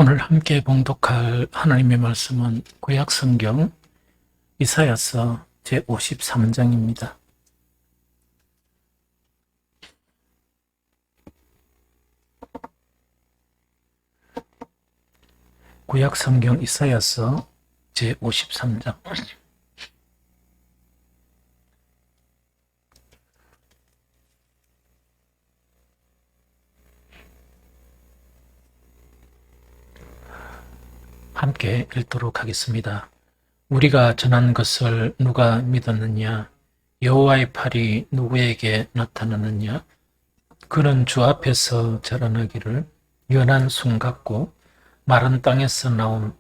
오늘 함께 봉독할 하나님의 말씀은 구약성경 이사야서 제53장입니다. 구약성경 이사야서 제53장. 함께 읽도록 하겠습니다. 우리가 전한 것을 누가 믿었느냐? 여호와의 팔이 누구에게 나타나느냐? 그는 주 앞에서 자라나기를 연한 순 같고 마른 땅에서 나온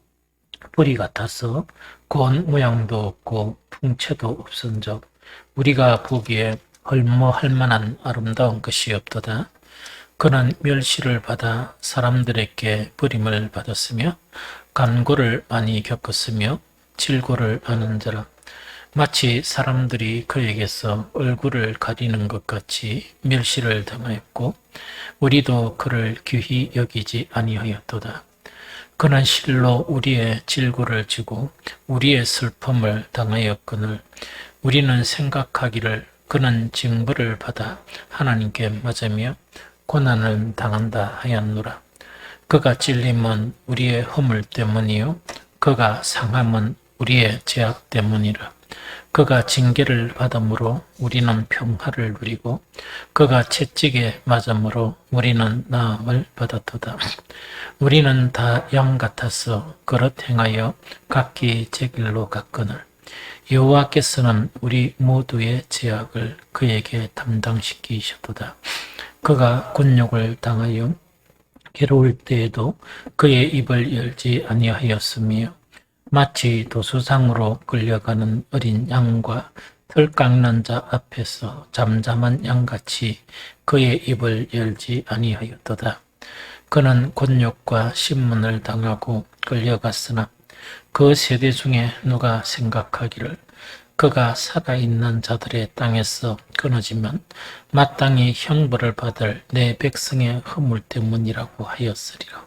뿌리 같아서 고운 모양도 없고 풍채도 없은적 우리가 보기에 헐모할 만한 아름다운 것이 없도다. 그는 멸시를 받아 사람들에게 버림을 받았으며 간고를 많이 겪었으며 질고를 하는 자라. 마치 사람들이 그에게서 얼굴을 가리는 것 같이 멸시를 당하였고 우리도 그를 귀히 여기지 아니하였도다. 그는 실로 우리의 질고를 지고 우리의 슬픔을 당하였거늘 우리는 생각하기를 그는 징벌을 받아 하나님께 맞으며 고난을 당한다 하였노라. 그가 찔림은 우리의 허물 때문이요 그가 상함은 우리의 죄악 때문이라. 그가 징계를 받음으로 우리는 평화를 누리고 그가 채찍에 맞음으로 우리는 나음을 받았도다. 우리는 다 양 같아서 그릇 행하여 각기 제 길로 갔거늘 여호와께서는 우리 모두의 죄악을 그에게 담당시키셨도다. 그가 곤욕을 당하여 괴로울 때에도 그의 입을 열지 아니하였으며 마치 도수상으로 끌려가는 어린 양과 털 깎는 자 앞에서 잠잠한 양같이 그의 입을 열지 아니하였도다. 그는 곤욕과 신문을 당하고 끌려갔으나 그 세대 중에 누가 생각하기를 그가 살아있는 자들의 땅에서 끊어지면 마땅히 형벌을 받을 내 백성의 허물 때문이라고 하였으리라.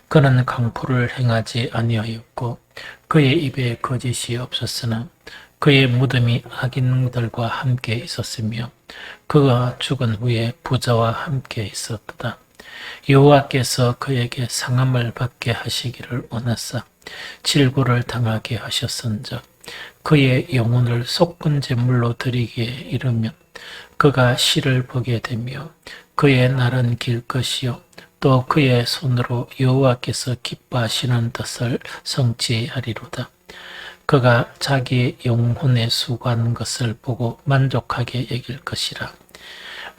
그는 강포를 행하지 아니하였고 그의 입에 거짓이 없었으나 그의 무덤이 악인들과 함께 있었으며 그가 죽은 후에 부자와 함께 있었다. 여호와께서 그에게 상함을 받게 하시기를 원하사 질고를 당하게 하셨은즉 그의 영혼을 속건 제물로 드리기에 이르면 그가 시를 보게 되며 그의 날은 길 것이요 또 그의 손으로 여호와께서 기뻐하시는 뜻을 성취하리로다. 그가 자기 영혼에 수고한 것을 보고 만족하게 여길 것이라.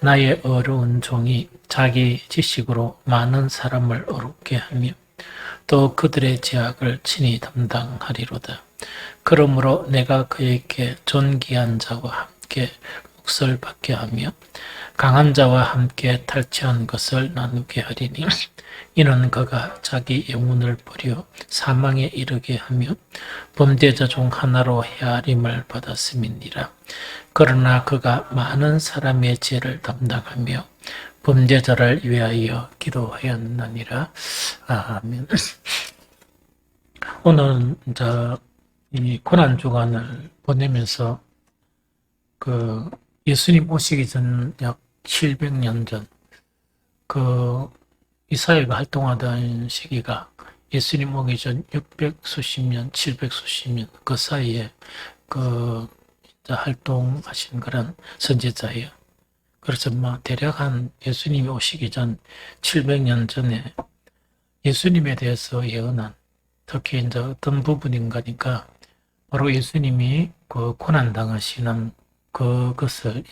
나의 어려운 종이 자기 지식으로 많은 사람을 어렵게 하며 또 그들의 죄악을 친히 담당하리로다. 그러므로 내가 그에게 존귀한 자와 함께 몫을 받게 하며 강한 자와 함께 탈취한 것을 나누게 하리니 이는 그가 자기 영혼을 버려 사망에 이르게 하며 범죄자 중 하나로 헤아림을 받았음이니라. 그러나 그가 많은 사람의 죄를 담당하며 범죄자를 위하여 기도하였느니라. 아멘. 오늘은 이 고난 주간을 보내면서 그 예수님 오시기 전 약 700년 전 이사야가 활동하던 시기가 예수님 오기 전 600 수십 년, 700 수십 년 그 사이에 활동하신 그런 선지자예요. 그래서 대략 한 예수님이 오시기 전 700년 전에 예수님에 대해서 예언한 특히 어떤 부분인가니까 바로 예수님이 그 고난 당하시는 그것을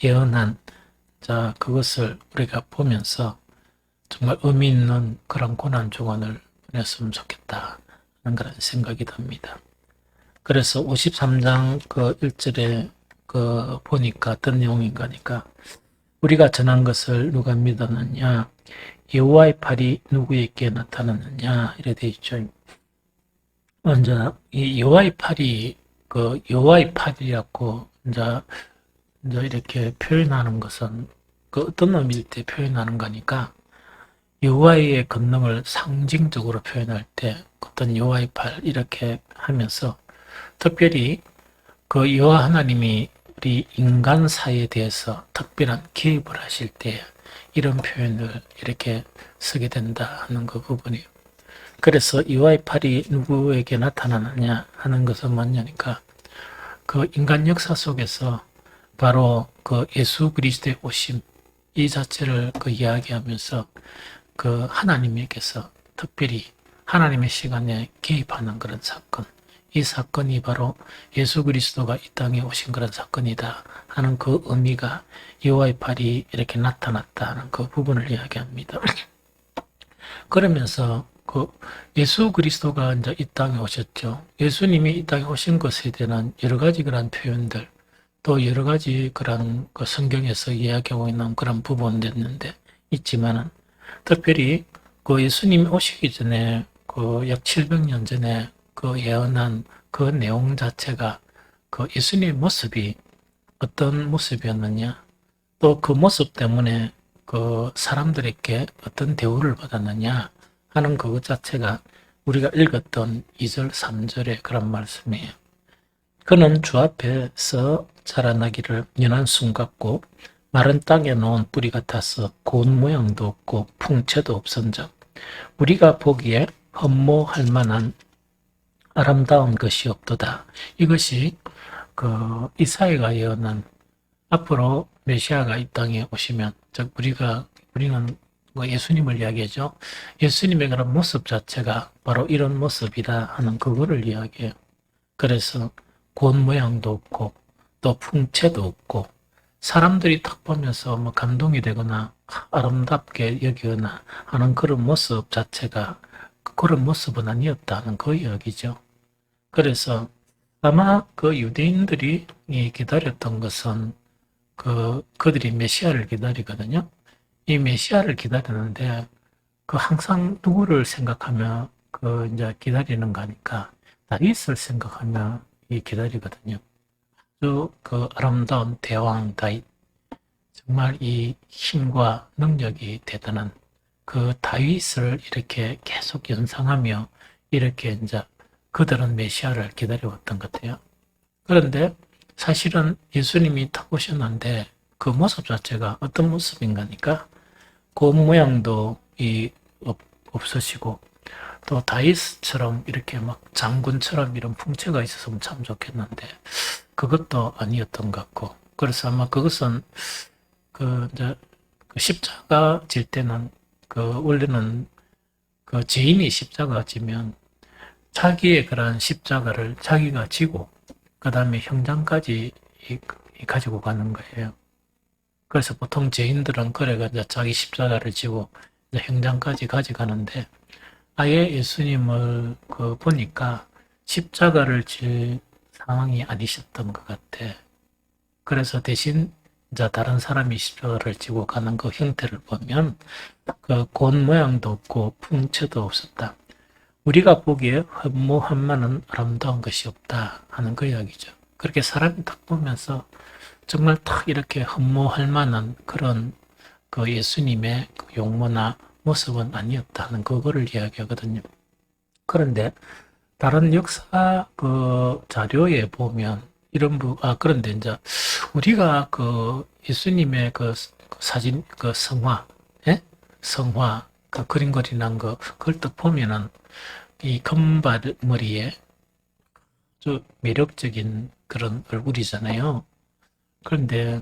예언한 그것을 우리가 보면서 정말 의미 있는 그런 고난 주간을 보냈으면 좋겠다 하는 그런 생각이 듭니다. 그래서 53장 1절에 보니까 어떤 내용인가니까 우리가 전한 것을 누가 믿었느냐? 여호와의 팔이 누구에게 나타났느냐? 이래 돼 있죠. 먼저 이 여호와의 팔이 여호와의 팔이라고 이제 이렇게 표현하는 것은 어떤 의미일 때 표현하는 거니까 여호와의 권능을 상징적으로 표현할 때 어떤 여호와의 팔 이렇게 하면서 특별히 그 여호와 하나님이 우리 인간 사이에 대해서 특별한 개입을 하실 때 이런 표현을 이렇게 쓰게 된다 하는 그 부분이에요. 그래서 여호와의 팔이 누구에게 나타나느냐 하는 것은 뭐냐니까 그 인간 역사 속에서 바로 그 예수 그리스도의 오심 이 자체를 그 이야기하면서 그 하나님에게서 특별히 하나님의 시간에 개입하는 그런 사건, 이 사건이 바로 예수 그리스도가 이 땅에 오신 그런 사건이다 하는 그 의미가 여호와의 팔이 이렇게 나타났다 하는 그 부분을 이야기합니다. 그러면서 그 예수 그리스도가 이제 이 땅에 오셨죠. 예수님이 이 땅에 오신 것에 대한 여러 가지 그런 표현들, 또 여러 가지 그런 그 성경에서 이야기하고 있는 그런 부분들인데 있지만은 특별히 그 예수님이 오시기 전에 그 약 700년 전에 그 예언한 그 내용 자체가 그 예수님의 모습이 어떤 모습이었느냐, 또 그 모습 때문에 그 사람들에게 어떤 대우를 받았느냐 하는 그것 자체가 우리가 읽었던 2절, 3절의 그런 말씀이에요. 그는 주 앞에서 자라나기를 연한 순 같고 마른 땅에 놓은 뿌리 같아서 고운 모양도 없고 풍채도 없은즉 우리가 보기에 흠모할 만한 아름다운 것이 없도다. 이것이 그 이사야가 예언한 앞으로 메시아가 이 땅에 오시면 즉 우리는 뭐 예수님을 이야기하죠. 예수님의 그런 모습 자체가 바로 이런 모습이다 하는 그거를 이야기해요. 그래서 고운 모양도 없고 또 풍채도 없고 사람들이 딱 보면서 뭐 감동이 되거나 아름답게 여기거나 하는 그런 모습 자체가 그런 모습은 아니었다는 그 이야기죠. 그래서 아마 그 유대인들이 기다렸던 것은 그들이 메시아를 기다리거든요. 이 메시아를 기다리는데 그 항상 누구를 생각하며 그 이제 기다리는 거니까 다윗을 생각하며 기다리거든요. 아주 그 아름다운 대왕 다윗, 정말 이 힘과 능력이 대단한 그 다윗을 이렇게 계속 연상하며 이렇게 이제 그들은 메시아를 기다려왔던 것 같아요. 그런데 사실은 예수님이 딱 오셨는데 그 모습 자체가 어떤 모습인가니까 그 모양도 없으시고 또 다윗처럼 이렇게 막 장군처럼 이런 풍채가 있었으면 참 좋겠는데 그것도 아니었던 것 같고 그래서 아마 그것은 그 이제 그 십자가 질 때는 그 원래는 그 죄인이 십자가 지면 자기의 그런 십자가를 자기가 지고 그 다음에 형장까지 가지고 가는 거예요. 그래서 보통 죄인들은 그래가 이제 자기 십자가를 지고 이제 형장까지 가져가는데 아예 예수님을 그 보니까 십자가를 질 상황이 아니셨던 것 같아. 그래서 대신 이제 다른 사람이 십자가를 지고 가는 그 형태를 보면 그 곤 모양도 없고 풍채도 없었다. 우리가 보기에 흠모한 만한 아름다운 것이 없다 하는 그 이야기죠. 그렇게 사람이 딱 보면서 정말 딱 이렇게 흠모할 만한 그런 그 예수님의 그 용모나 모습은 아니었다는 그거를 이야기하거든요. 그런데 다른 역사 그 자료에 보면 그런데 이제 우리가 그 예수님의 그 사진, 그 성화, 예? 성화, 그 그림 그리는 그걸 딱 보면은 이 금발머리에 아주 매력적인 그런 얼굴이잖아요. 그런데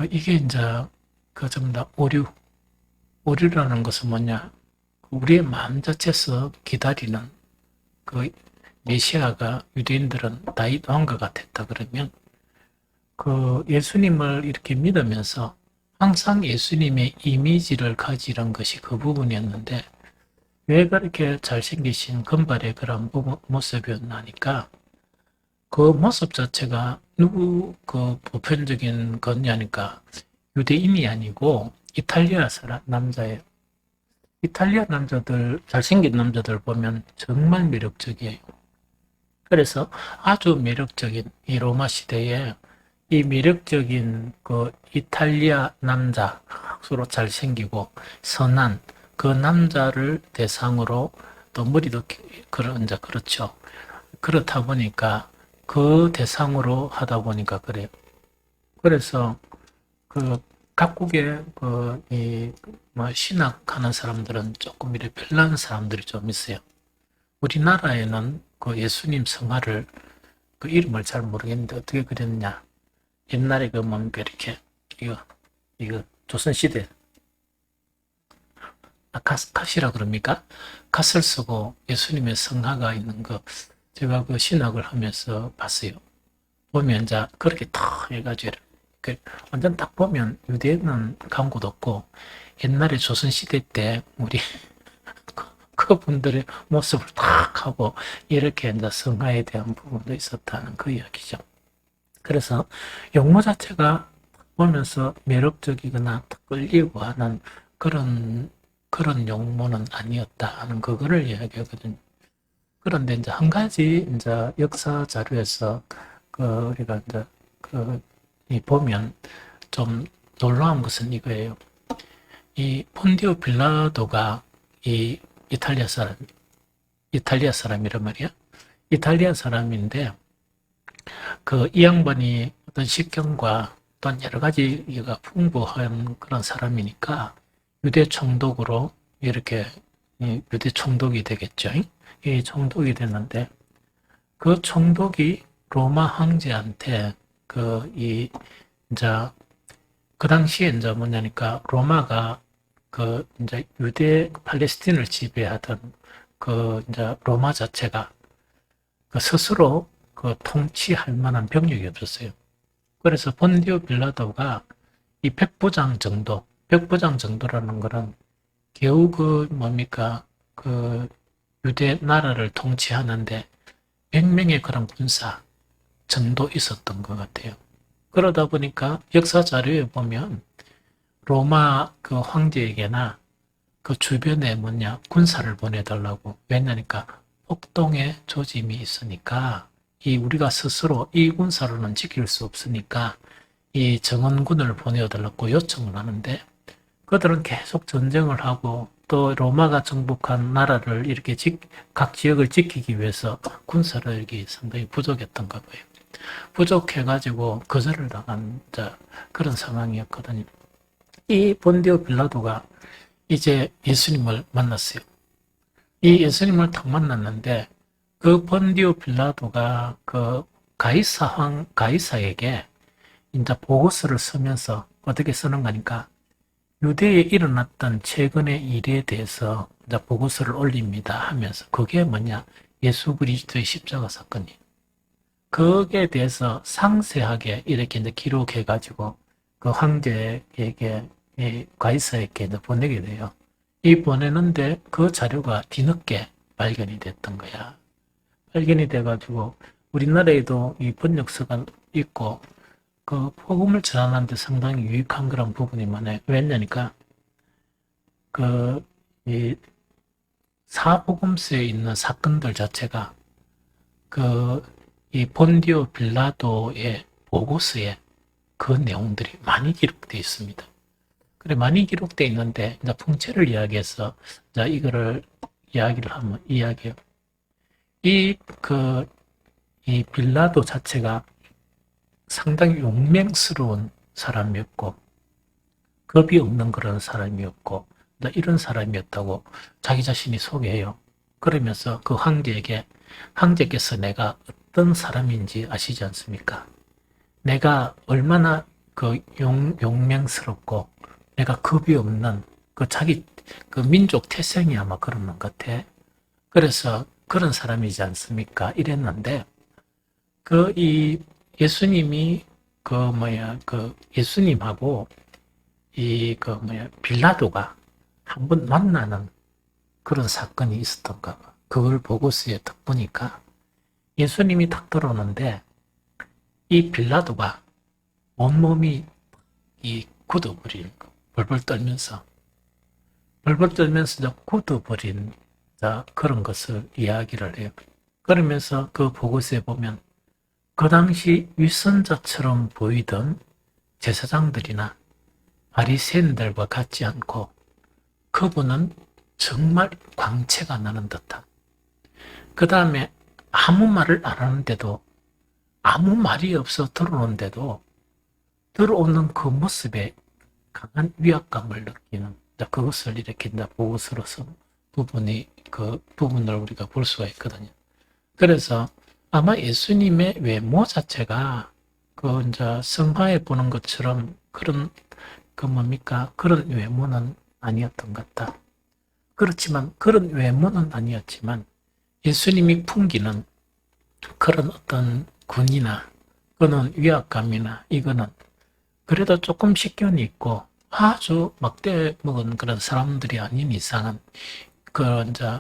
이게 이제 그 전부 다 오류라는 것은 뭐냐? 우리의 마음 자체에서 기다리는 그 메시아가 유대인들은 다윗 왕과 같았다 그러면 그 예수님을 이렇게 믿으면서 항상 예수님의 이미지를 가지는 것이 그 부분이었는데 왜 그렇게 잘생기신 금발의 그런 모습이었나니까 그 모습 자체가 누구 그 보편적인 거냐니까 유대인이 아니고 이탈리아 남자예요. 이탈리아 남자들, 잘생긴 남자들 보면 정말 매력적이에요. 그래서 아주 매력적인 이 로마 시대에 이 매력적인 그 이탈리아 남자, 서로 잘생기고 선한 그 남자를 대상으로 또 머리도 그런 이제 그렇죠. 그렇다 보니까 그 대상으로 하다 보니까 그래요. 그래서 그 각국의 그이뭐 신학하는 사람들은 조금 이렇게 별난 사람들이 좀 있어요. 우리나라에는 그 예수님 성화를 그 이름을 잘 모르겠는데 어떻게 그렸냐. 옛날에 그 뭡니까 이렇게 이거 조선시대 갓이라 그럽니까? 갓을 쓰고 예수님의 성화가 있는 거 제가 그 신학을 하면서 봤어요. 보면 이제 그렇게 탁 해가지고 완전 딱 보면 유대는 광고도 없고 옛날에 조선시대 때 우리 그분들의 모습을 탁 하고 이렇게 이제 성화에 대한 부분도 있었다는 그 이야기죠. 그래서 용모 자체가 보면서 매력적이거나 끌리고 하는 그런 용모는 아니었다 하는 그거를 이야기하거든요. 그런데 이제 한 가지 이제 역사 자료에서 그 우리가 이제 이 보면 좀 놀라운 것은 이거예요. 이 폰디오 빌라도가 이 이탈리아 사람이란 말이야. 이탈리아 사람인데 그 이 양반이 어떤 식견과 또한 여러 가지가 풍부한 그런 사람이니까 유대 총독으로 이렇게 유대 총독이 되겠죠. 이 총독이 됐는데 그 총독이 로마 황제한테 이제 그 당시에 이제 뭐냐니까 로마가 그 이제 유대 팔레스틴을 지배하던 그 이제 로마 자체가 그 스스로 그 통치할 만한 병력이 없었어요. 그래서 본디오 빌라도가 이 백부장 정도라는 거는 겨우 그 뭡니까 그 유대 나라를 통치하는데 100명의 그런 군사 정도 있었던 것 같아요. 그러다 보니까 역사 자료에 보면 로마 그 황제에게나 그 주변에 군사를 보내달라고. 왜냐니까 폭동의 조짐이 있으니까 이 우리가 스스로 이 군사로는 지킬 수 없으니까 이 정원군을 보내달라고 요청을 하는데 그들은 계속 전쟁을 하고 또 로마가 정복한 나라를 이렇게 각 지역을 지키기 위해서 군사력이 상당히 부족했던가 봐요. 부족해가지고 거절을 당한 그런 상황이었거든요. 이 본디오 빌라도가 이제 예수님을 만났어요. 이 예수님을 딱 만났는데 그 본디오 빌라도가 그 가이사에게 이제 보고서를 쓰면서 어떻게 쓰는 거니까 유대에 일어났던 최근의 일에 대해서 이제 보고서를 올립니다 하면서 그게 뭐냐 예수 그리스도의 십자가 사건이에요. 거기에 대해서 상세하게 이렇게 이제 기록해가지고 그 황제에게 가이사에게 이제 보내게 돼요. 이 보내는데 그 자료가 뒤늦게 발견이 됐던 거야. 발견이 돼가지고 우리나라에도 이 번역서가 있고 그 복음을 전하는데 상당히 유익한 그런 부분이 많아요. 왜냐니까 이 사복음서에 있는 사건들 자체가 이 본디오 빌라도의 보고서에 그 내용들이 많이 기록되어 있습니다. 그래 많이 기록되어 있는데 이제 풍채를 이야기해서 이제 이거를 이야기를 하면 이야기해요. 이 빌라도 자체가 상당히 용맹스러운 사람이었고 겁이 없는 그런 사람이었고 이런 사람이었다고 자기 자신이 소개해요. 그러면서 그 황제께서 내가 어떤 사람인지 아시지 않습니까? 내가 얼마나 용맹스럽고 내가 겁이 없는 자기 민족 태생이 아마 그런 것 같아. 그래서 그런 사람이지 않습니까? 이랬는데 이 예수님이 예수님하고 빌라도가 한번 만나는 그런 사건이 있었던가 봐. 그걸 보고서에 딱 보니까 예수님이 딱 들어오는데 이 빌라도가 온몸이 굳어버린 거. 벌벌 떨면서 굳어버린 그런 것을 이야기를 해요. 그러면서 그 보고서에 보면 그 당시 위선자처럼 보이던 제사장들이나 바리새인들과 같지 않고 그분은 정말 광채가 나는 듯한, 그 다음에 아무 말을 안 하는데도, 아무 말이 없어 들어오는데도 들어오는 그 모습에 강한 위압감을 느끼는, 그것을 이렇게 보고스러서 그 부분을 우리가 볼 수가 있거든요. 그래서 아마 예수님의 외모 자체가 이제 성화에 보는 것처럼 그런 그런 외모는 아니었던 것 같다. 그렇지만 그런 외모는 아니었지만 예수님이 풍기는 그런 어떤 군이나 그런 위압감이나 이거는 그래도 조금 식견이 있고 아주 막대 먹은 그런 사람들이 아닌 이상은 이제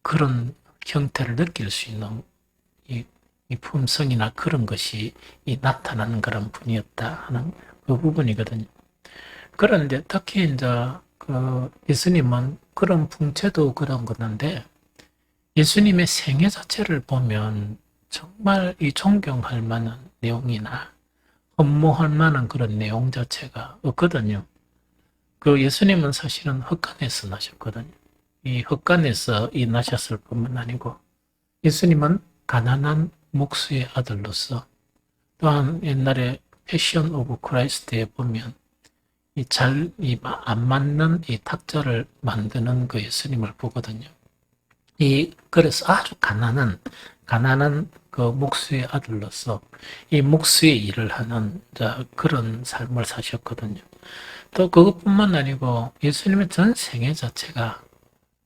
그런 형태를 느낄 수 있는 이 품성이나 그런 것이 나타나는 그런 분이었다 하는 그 부분이거든요. 그런데 특히 이제 예수님은 그런 풍채도 그런 건데 예수님의 생애 자체를 보면 정말 이 존경할 만한 내용이나 흠모할 만한 그런 내용 자체가 없거든요. 예수님은 사실은 흑간에서 나셨거든요. 이 흑간에서 나셨을 뿐만 아니고 예수님은 가난한 목수의 아들로서, 또한 옛날에 패션 오브 크라이스트에 보면 안 맞는 이 탁자를 만드는 그 예수님을 보거든요. 그래서 아주 가난한 그 목수의 아들로서 이 목수의 일을 하는 그런 삶을 사셨거든요. 또 그것뿐만 아니고 예수님의 전 생애 자체가,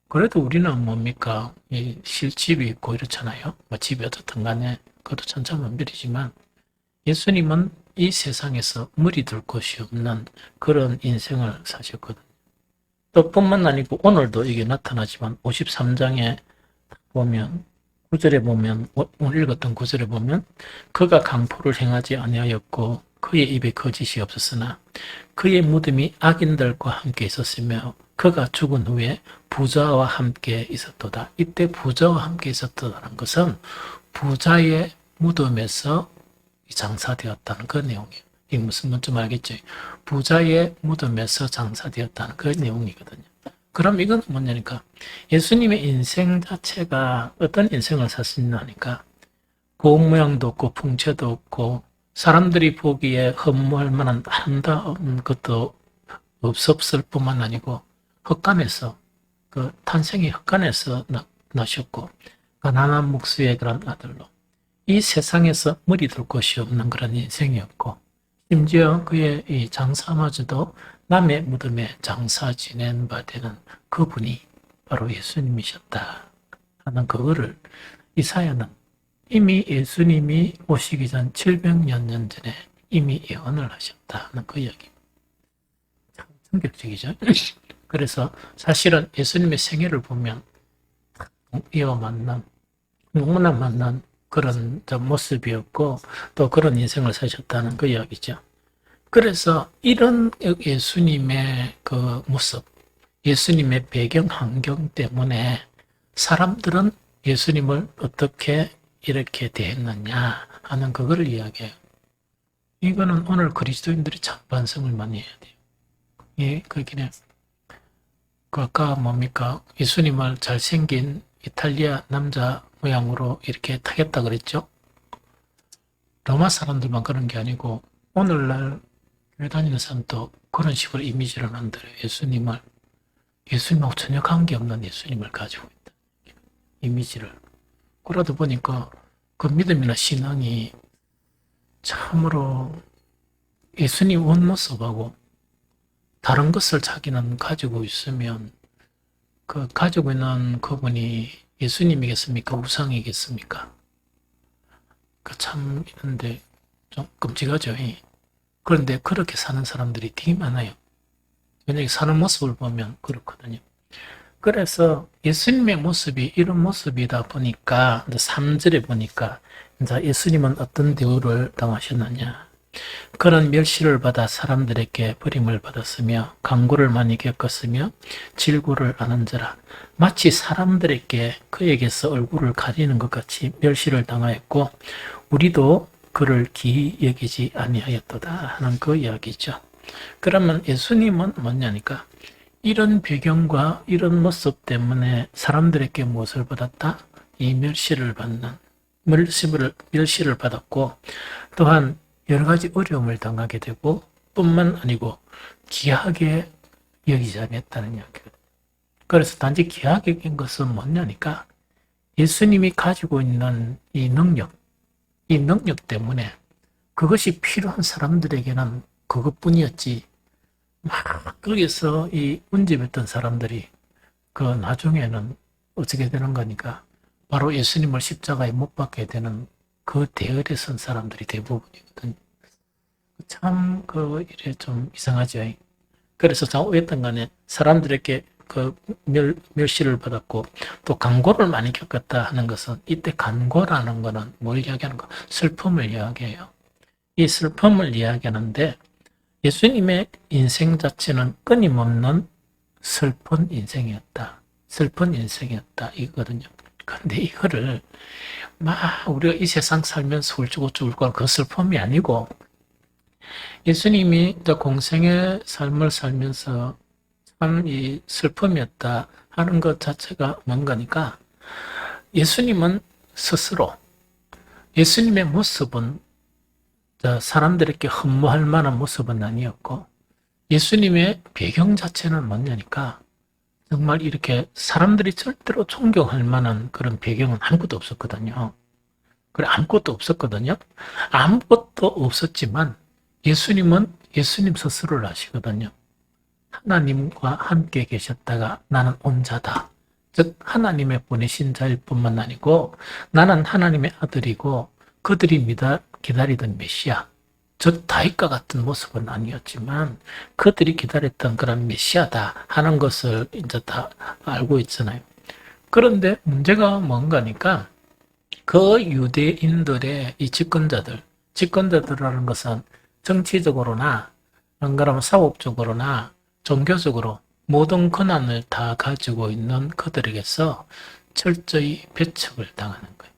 그래도 우리는 뭡니까? 이 실집이 있고 이렇잖아요. 뭐 집이 어떻든 간에 그것도 천차만별이지만 예수님은 이 세상에서 물이 들 곳이 없는 그런 인생을 사셨거든요. 또 뿐만 아니고 오늘도 이게 나타나지만 53장에 보면 9절에 보면, 오늘 읽었던 9절에 보면 그가 강포를 행하지 아니하였고 그의 입에 거짓이 없었으나 그의 무덤이 악인들과 함께 있었으며 그가 죽은 후에 부자와 함께 있었도다. 이때 부자와 함께 있었다는 것은 부자의 무덤에서 장사되었다는 그 내용이에요. 이게 무슨 뭔지 알겠죠? 부자의 무덤에서 장사되었다는 그 내용이거든요. 그럼 이건 뭐냐니까 예수님의 인생 자체가 어떤 인생을 사시냐니까 고운 모양도 없고 풍채도 없고 사람들이 보기에 흠모할 만한 아름다운 것도 없었을 뿐만 아니고 흑간에서 탄생이 흑간에서 나셨고 가난한 목수의 그런 아들로 이 세상에서 물이 들 곳이 없는 그런 인생이었고 심지어 그의 이 장사마저도 남의 무덤에 장사 지낸 바 되는 그분이 바로 예수님이셨다 하는 그거를 이사야는 이미 예수님이 오시기 전 700년 전에 이미 예언을 하셨다는 그 이야기. 참 충격적이죠. 그래서 사실은 예수님의 생애를 보면 이와 만난, 너무나 만난 그런 모습이었고 또 그런 인생을 사셨다는 그 이야기죠. 그래서 이런 예수님의 그 모습, 예수님의 배경 환경 때문에 사람들은 예수님을 어떻게 이렇게 대했느냐 하는 그거를 이야기해요. 이거는 오늘 그리스도인들이 참 반성을 많이 해야 돼요. 예, 그렇긴 해요. 아까 뭡니까? 예수님을 잘생긴 이탈리아 남자 모양으로 이렇게 타겠다 그랬죠? 로마 사람들만 그런 게 아니고 오늘날 교회 다니는 사람도 그런 식으로 이미지를 만들어요. 예수님하고 전혀 관계없는 예수님을 가지고 있다. 이미지를. 그러다 보니까 그 믿음이나 신앙이 참으로 예수님 원모습하고 다른 것을 자기는 가지고 있으면 그 가지고 있는 그분이 예수님이겠습니까? 우상이겠습니까? 참 있는데 좀 끔찍하죠. 그런데 그렇게 사는 사람들이 되게 많아요. 만약에 사는 모습을 보면 그렇거든요. 그래서 예수님의 모습이 이런 모습이다 보니까 3절에 보니까 이제 예수님은 어떤 대우를 당하셨느냐. 그런 멸시를 받아 사람들에게 버림을 받았으며 강구를 많이 겪었으며 질구를 아는 자라. 마치 사람들에게 그에게서 얼굴을 가리는 것 같이 멸시를 당하였고 우리도 그를 기이 여기지 아니하였도다 하는 그 이야기죠. 그러면 예수님은 뭐냐니까 이런 배경과 이런 모습 때문에 사람들에게 무엇을 받았다? 이 멸시를 받았고 또한 여러 가지 어려움을 당하게 되고 뿐만 아니고 귀하게 여기지 않았다는 이야기거든요. 그래서 단지 귀하게 여긴 것은 뭐냐니까 예수님이 가지고 있는 이 능력 때문에 그것이 필요한 사람들에게는 그것뿐이었지. 막 거기서 이 운집했던 사람들이 그 나중에는 어떻게 되는 거니까 바로 예수님을 십자가에 못 박게 되는 그 대열에 선 사람들이 대부분이거든요. 참 이래 좀 이상하죠. 그래서 어쨌든 간에 사람들에게 그 멸시를 받았고 또 간고를 많이 겪었다 하는 것은 이때 간고라는 것은 뭘 이야기하는 거? 슬픔을 이야기해요. 이 슬픔을 이야기하는데 예수님의 인생 자체는 끊임없는 슬픈 인생이었다. 슬픈 인생이었다. 이거거든요. 근데 이거를 막 우리가 이 세상 살면서 울고 그 슬픔이 아니고 예수님이 공생의 삶을 살면서 참 이 슬픔이었다 하는 것 자체가 뭔가니까 예수님은 스스로 예수님의 모습은 사람들에게 흠모할 만한 모습은 아니었고 예수님의 배경 자체는 뭐냐니까 정말 이렇게 사람들이 절대로 존경할 만한 그런 배경은 아무것도 없었거든요. 그래 아무것도 없었거든요. 아무것도 없었지만 예수님은 예수님 스스로를 아시거든요. 하나님과 함께 계셨다가 나는 온자다. 즉 하나님의 보내신 자일 뿐만 아니고 나는 하나님의 아들이고 그들이 기다리던 메시아, 즉 다윗과 같은 모습은 아니었지만 그들이 기다렸던 그런 메시아다 하는 것을 이제 다 알고 있잖아요. 그런데 문제가 그 유대인들의 이 집권자들이라는 것은 정치적으로나 안 그러면 사업적으로나 종교적으로 모든 권한을 다 가지고 있는 그들에게서 철저히 배척을 당하는 거예요.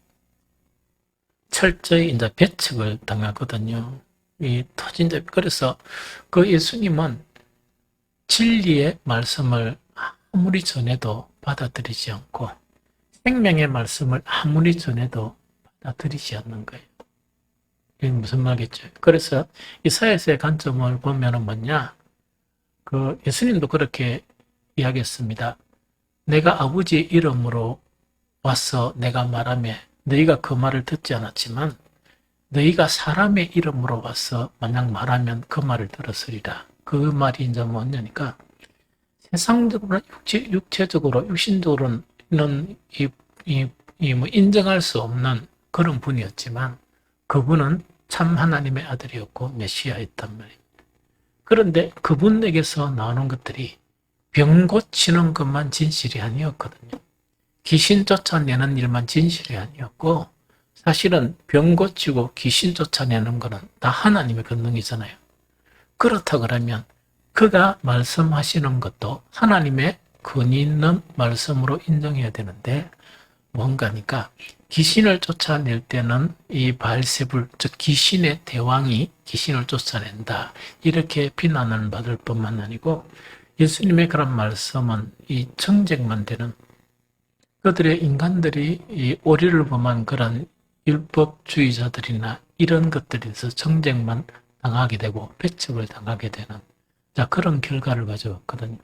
철저히 이제 배척을 당하거든요. 그래서 그 예수님은 진리의 말씀을 아무리 전해도 받아들이지 않고 생명의 말씀을 아무리 전해도 받아들이지 않는 거예요. 이게 무슨 말이겠죠? 그래서 이사야서의 관점을 보면은 뭐냐? 예수님도 그렇게 이야기했습니다. 내가 아버지 이름으로 와서 내가 말하며 너희가 그 말을 듣지 않았지만 너희가 사람의 이름으로 와서 만약 말하면 그 말을 들었으리라. 그 말이 이제 뭐냐니까 세상적으로 육체적으로 육신적으로는 인정할 수 없는 그런 분이었지만 그분은 참 하나님의 아들이었고 메시아였단 말이에요. 그런데 그분에게서 나오는 것들이 병 고치는 것만 진실이 아니었거든요. 귀신 쫓아내는 일만 진실이 아니었고 사실은 병 고치고 귀신 쫓아내는 것은 다 하나님의 권능이잖아요. 그렇다 그러면 그가 말씀하시는 것도 하나님의 권위 있는 말씀으로 인정해야 되는데 뭔가니까 귀신을 쫓아낼 때는 이 바알세불, 즉 귀신의 대왕이 귀신을 쫓아낸다. 이렇게 비난을 받을 뿐만 아니고 예수님의 그런 말씀은 이 정쟁만 되는 그들의 인간들이 이 오리를 범한 그런 율법주의자들이나 이런 것들에서 정쟁만 당하게 되고 배척을 당하게 되는 그런 결과를 가져왔거든요.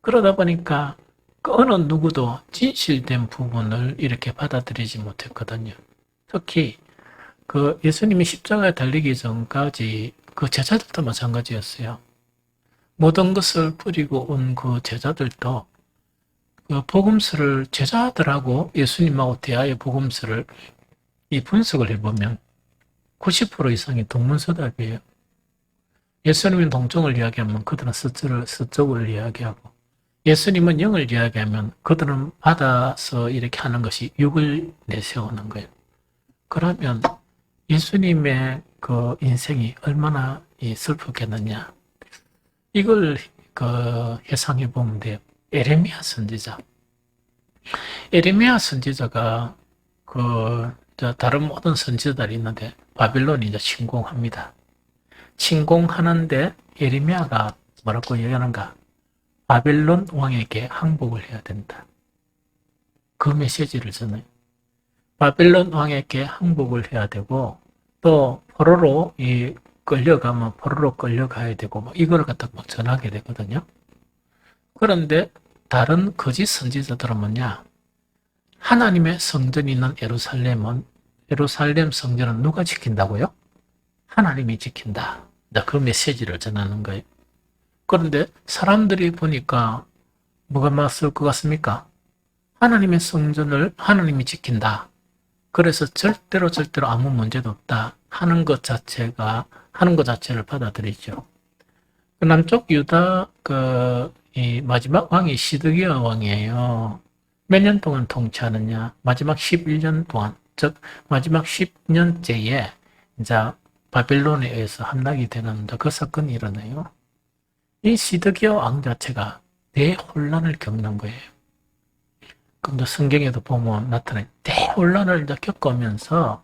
그러다 보니까 어느 누구도 진실된 부분을 이렇게 받아들이지 못했거든요. 특히 예수님이 십자가에 달리기 전까지 그 제자들도 마찬가지였어요. 모든 것을 뿌리고 온 그 제자들도 그 복음서를 제자들하고 예수님하고 대화의 복음서를 이 분석을 해보면 90% 이상이 동문서답이에요. 예수님은 동정을 이야기하면 그들은 서쪽을 이야기하고 예수님은 영을 이야기하면 그들은 받아서 이렇게 하는 것이 육을 내세우는 거예요. 그러면 예수님의 그 인생이 얼마나 슬프겠느냐. 이걸 해상해 보면 돼요. 에레미야 선지자가 다른 모든 선지자들이 있는데 바빌론이 이제 침공합니다. 침공하는데 예레미야가 뭐라고 얘기하는가? 바벨론 왕에게 항복을 해야 된다. 그 메시지를 전해요. 바벨론 왕에게 항복을 해야 되고 또 포로로 끌려가면 포로로 끌려가야 되고 뭐 이걸 갖다 막 전하게 되거든요. 그런데 다른 거짓 선지자들은 뭐냐? 하나님의 성전이 있는 예루살렘 성전은 누가 지킨다고요? 하나님이 지킨다. 그 메시지를 전하는 거예요. 그런데 사람들이 보니까 뭐가 맞을 것 같습니까? 하나님의 성전을 하나님이 지킨다. 그래서 절대로 아무 문제도 없다 하는 것 자체를 받아들이죠. 남쪽 유다 이 마지막 왕이 시드기야 왕이에요. 몇 년 동안 통치하느냐? 마지막 11년 동안, 즉 마지막 10년째에 이제 바벨론에 의해서 함락이 되는 그 사건이 일어나요. 이 시드기야 왕 자체가 대혼란을 겪는 거예요. 그럼 성경에도 보면 나타나는 대혼란을 겪으면서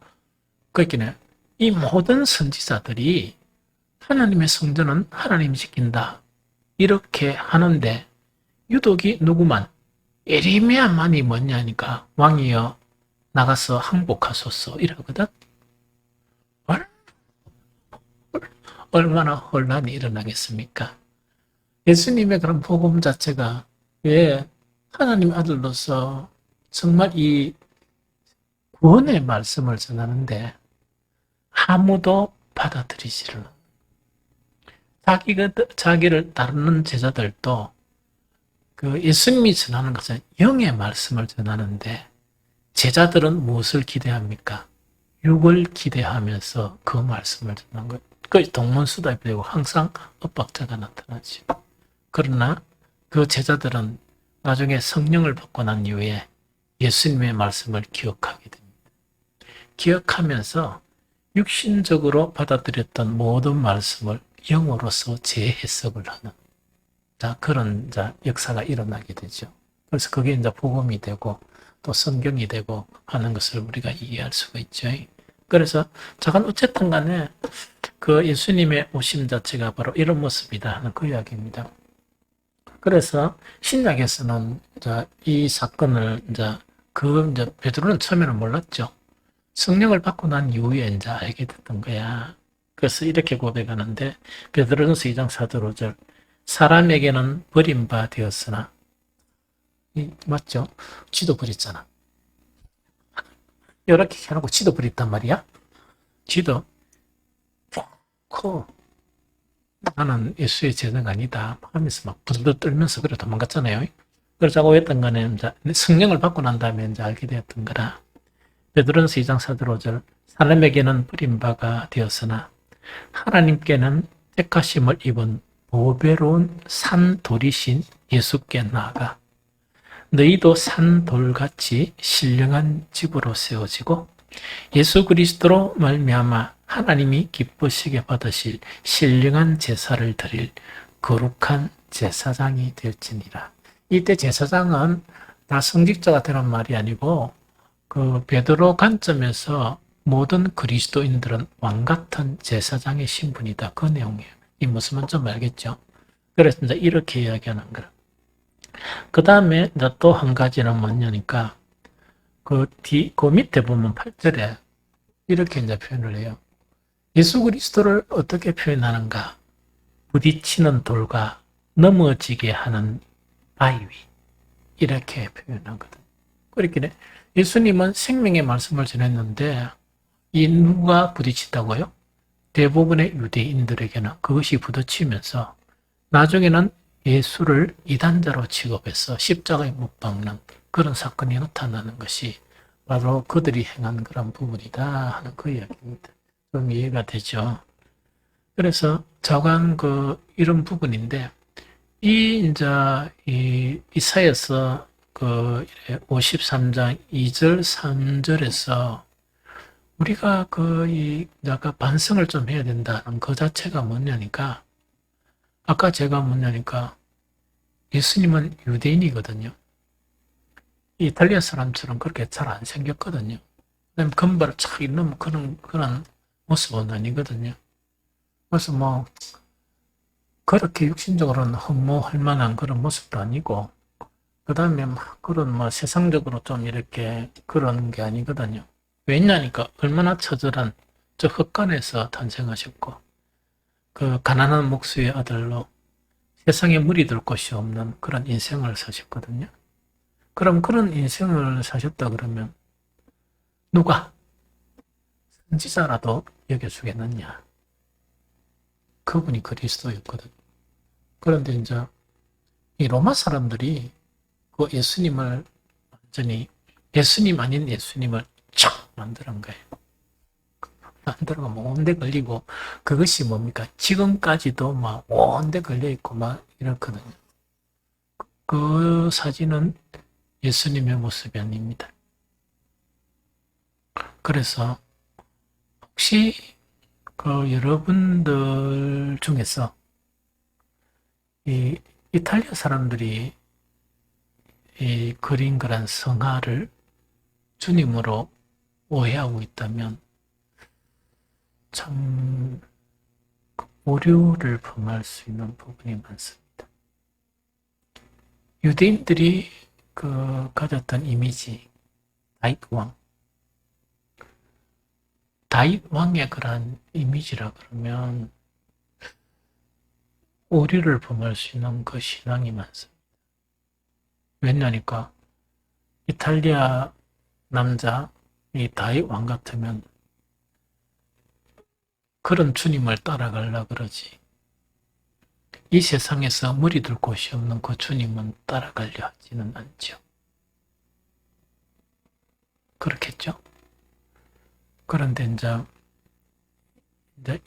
그러니까 이 모든 선지자들이 하나님의 성전은 하나님이 지킨다 이렇게 하는데 유독이 누구만 예레미야만이 뭐냐니까 왕이여 나가서 항복하소서 이러거든. 얼마나 혼란이 일어나겠습니까? 예수님의 그런 복음 자체가 왜 하나님 아들로서 정말 이 구원의 말씀을 전하는데 아무도 받아들이지를 않아요. 자기를 따르는 제자들도 그 예수님이 전하는 것은 영의 말씀을 전하는데 제자들은 무엇을 기대합니까? 육을 기대하면서 그 말씀을 전하는 거예요. 그 동문수답이 되고 항상 엇박자가 나타나죠. 그러나 그 제자들은 나중에 성령을 받고 난 이후에 예수님의 말씀을 기억하게 됩니다. 기억하면서 육신적으로 받아들였던 모든 말씀을 영으로서 재해석을 하는 그런 역사가 일어나게 되죠. 그래서 그게 이제 복음이 되고 또 성경이 되고 하는 것을 우리가 이해할 수가 있죠. 그래서 어쨌든 간에 그 예수님의 오심 자체가 바로 이런 모습이다 하는 그 이야기입니다. 그래서 신약에서는 이 사건을 베드로는 처음에는 몰랐죠. 성령을 받고 난 이후에 이제 알게 됐던 거야. 그래서 이렇게 고백하는데 베드로전서 2장 4절 5절 사람에게는 버림바 되었으나 맞죠? 쥐도 버렸잖아. 이렇게 해놓고 쥐도 버렸단 말이야. 쥐도 나는 예수의 제자가 아니다 하면서 막 부들부들 떨면서 그래 도망갔잖아요. 그러자고 했던 거는 이제 성령을 받고 난 다음에 이제 알게 되었던 거라. 베드로전서 2장 4절 5절 사람에게는 버림바가 되었으나 하나님께는 택하심을 입은 보배로운 산돌이신 예수께 나아가 너희도 산돌같이 신령한 집으로 세워지고 예수 그리스도로 말미암아 하나님이 기쁘시게 받으실 신령한 제사를 드릴 거룩한 제사장이 될지니라. 이때 제사장은 다 성직자가 되는 말이 아니고 그 베드로 관점에서 모든 그리스도인들은 왕 같은 제사장의 신분이다. 그 내용이에요. 이 무슨 좀 알겠죠? 그래서 이제 이렇게 이야기하는 거라. 그 다음에 또 한 가지는 뭐냐니까 그 밑에 보면 8절에 이렇게 이제 표현을 해요. 예수 그리스도를 어떻게 표현하는가? 부딪히는 돌과 넘어지게 하는 바위 이렇게 표현하거든. 그렇게 예수님은 생명의 말씀을 전했는데 이 누가 부딪힌다고요? 대부분의 유대인들에게는 그것이 부딪히면서 나중에는 예수를 이단자로 취급해서 십자가에 못 박는 그런 사건이 나타나는 것이 바로 그들이 행한 그런 부분이다 하는 그 이야기입니다. 좀 이해가 되죠? 그래서 저간 이런 부분인데 이사야서 53장 2절 3절에서 우리가 약간 반성을 좀 해야 된다는 그 자체가 뭐냐니까 아까 제가 뭐냐니까 예수님은 유대인이거든요. 이탈리아 사람처럼 그렇게 잘 안 생겼거든요. 금발을 착 있는 그런 모습은 아니거든요. 그래서 뭐, 그렇게 육신적으로는 흠모할 만한 그런 모습도 아니고, 그 다음에 막 그런 뭐 세상적으로 좀 이렇게 그런 게 아니거든요. 왜냐니까 얼마나 처절한 저 흑간에서 탄생하셨고, 그 가난한 목수의 아들로 세상에 물이 들 곳이 없는 그런 인생을 사셨거든요. 그럼 그런 인생을 사셨다 그러면 누가 선지자라도 여겨주겠느냐? 그분이 그리스도였거든. 그런데 이제 이 로마 사람들이 그 예수님을 완전히 예수님 아닌 예수님을 촥 만드는 거예요. 만들어가 뭐 온데 걸리고 그것이 뭡니까? 지금까지도 막 온데 걸려 있고 막 이렇거든요. 그 사진은 예수님의 모습이 아닙니다. 그래서 혹시 그 여러분들 중에서 이 이탈리아 사람들이 이 그린 그런 성화를 주님으로 오해하고 있다면 참 오류를 범할 수 있는 부분이 많습니다. 유대인들이 그 가졌던 이미지, 다윗 왕, 다윗 왕의 그런 이미지라 그러면 오류를 범할 수 있는 그 신앙이 많습니다. 왜냐니까 이탈리아 남자 이 다윗 왕 같으면 그런 주님을 따라가려 그러지. 이 세상에서 물이 들 곳이 없는 그 주님은 따라가려 하지는 않죠. 그렇겠죠? 그런데 이제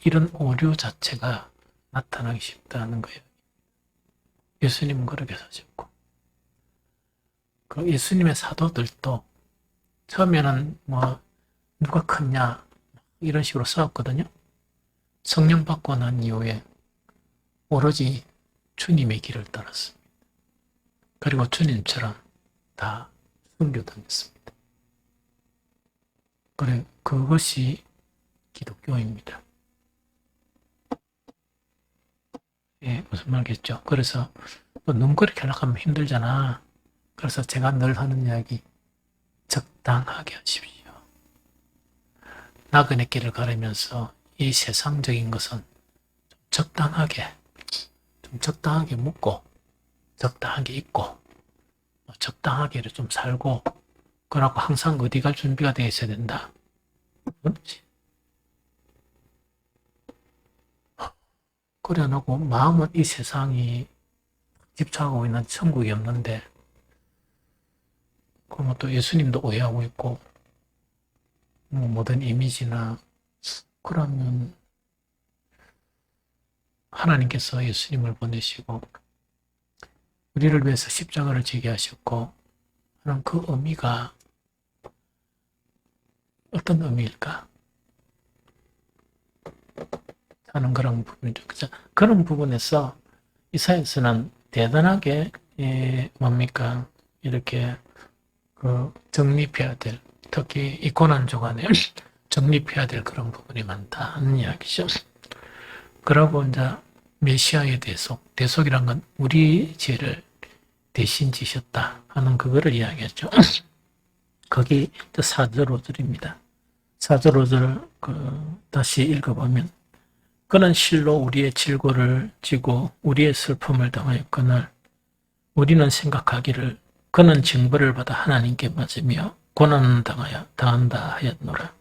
이런 오류 자체가 나타나기 쉽다는 거예요. 예수님은 그렇게 사셨고, 그 예수님의 사도들도 처음에는 뭐 누가 크냐 이런 식으로 싸웠거든요. 성령 받고 난 이후에 오로지 주님의 길을 따랐습니다. 그리고 주님처럼 다 순교당했습니다. 그래, 그것이 기독교입니다. 예, 무슨 말겠죠? 그래서 너무 그렇게 하려고 힘들잖아. 그래서 제가 늘 하는 이야기, 적당하게 하십시오. 나그네 길을 걸으면서 이 세상적인 것은 적당하게 묻고, 적당하게 입고, 적당하게 좀 살고, 그러고 항상 어디 갈 준비가 되어 있어야 된다. 그렇지. 그래 놓고 마음은 이 세상이 집착하고 있는 천국이 없는데, 그러면 또 예수님도 오해하고 있고, 뭐 모든 이미지나, 그러면 하나님께서 예수님을 보내시고, 우리를 위해서 십자가를 지게 하셨고, 하는 그 의미가 어떤 의미일까? 하는 그런 부분이죠. 그죠? 그런 부분에서 이사야서는 대단하게, 뭡니까? 이렇게, 정립해야 될, 특히 이 고난주간에 정립해야 될 그런 부분이 많다는 이야기죠. 그러고 이제 메시아의 대속이란 건 우리 죄를 대신 지셨다 하는 그거를 이야기했죠. 거기 4절 5절입니다. 4절 5절 다시 읽어보면 그는 실로 우리의 질고를 지고 우리의 슬픔을 당하였거늘 우리는 생각하기를 그는 징벌을 받아 하나님께 맞으며 고난을 당한다 하였노라.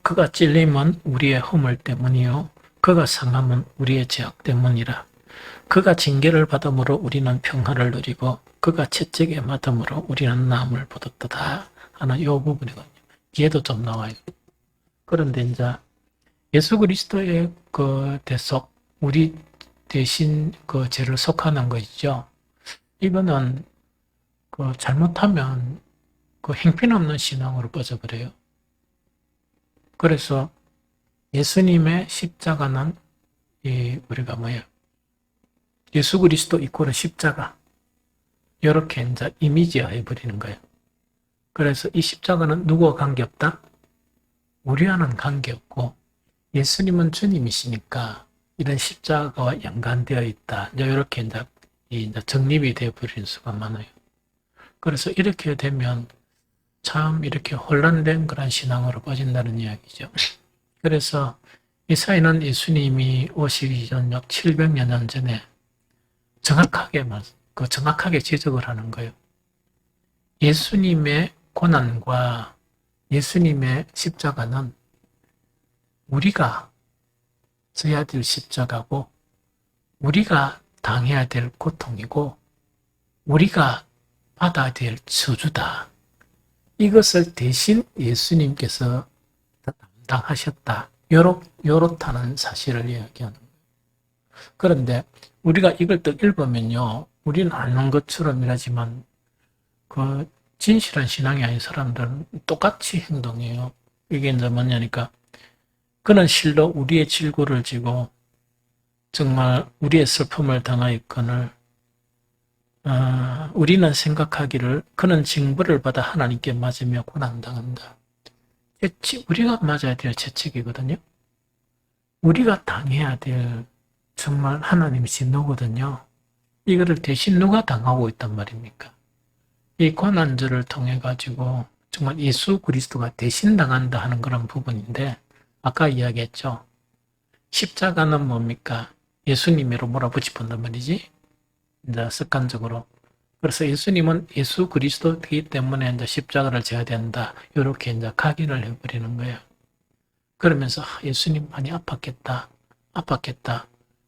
그가 찔림은 우리의 허물 때문이요 그가 상함은 우리의 죄악 때문이라. 그가 징계를 받음으로 우리는 평화를 누리고 그가 채찍에 맞음으로 우리는 나음을 받았도다 하는 이 부분이거든요. 뒤에도 좀 나와요. 그런데 이제 예수 그리스도의 그 대속, 우리 대신 그 죄를 속하는 거 있죠. 이거는 그 잘못하면 그 형편없는 신앙으로 빠져버려요. 그래서 예수님의 십자가는 우리가 예수 그리스도 이꼬르 십자가 이렇게 이제 이미지화 해버리는 거예요. 그래서 이 십자가는 누구와 관계없다? 우리와는 관계없고 예수님은 주님이시니까 이런 십자가와 연관되어 있다. 이렇게 이제 정립이 되어 버리는 수가 많아요. 그래서 이렇게 되면 참 이렇게 혼란된 그런 신앙으로 빠진다는 이야기죠. 그래서 이사야는 예수님이 오시기 전 약 700여 년 전에 정확하게 지적을 하는 거예요. 예수님의 고난과 예수님의 십자가는 우리가 져야 될 십자가고 우리가 당해야 될 고통이고 우리가 받아야 될 저주다. 이것을 대신 예수님께서 담당하셨다. 요렇다는 사실을 이야기하는 거예요. 그런데 우리가 이걸 또 읽으면요. 우리는 아는 것처럼 이라지만 그 진실한 신앙이 아닌 사람들은 똑같이 행동해요. 이게 이제 뭐냐니까 그는 실로 우리의 질고를 지고 정말 우리의 슬픔을 당하였거늘 우리는 생각하기를 그는 징벌을 받아 하나님께 맞으며 고난당한다. 우리가 맞아야 될 채찍이거든요. 우리가 당해야 될 정말 하나님의 진노거든요. 이거를 대신 누가 당하고 있단 말입니까? 이 고난절을 통해 가지고 정말 예수 그리스도가 대신 당한다 하는 그런 부분인데 아까 이야기했죠. 십자가는 뭡니까? 예수님으로 몰아붙이본단 말이지. 이제 습관적으로. 그래서 예수님은 예수 그리스도이기 때문에 이제 십자가를 져야 된다. 이렇게 이제 각인을 해버리는 거예요. 그러면서 예수님 많이 아팠겠다.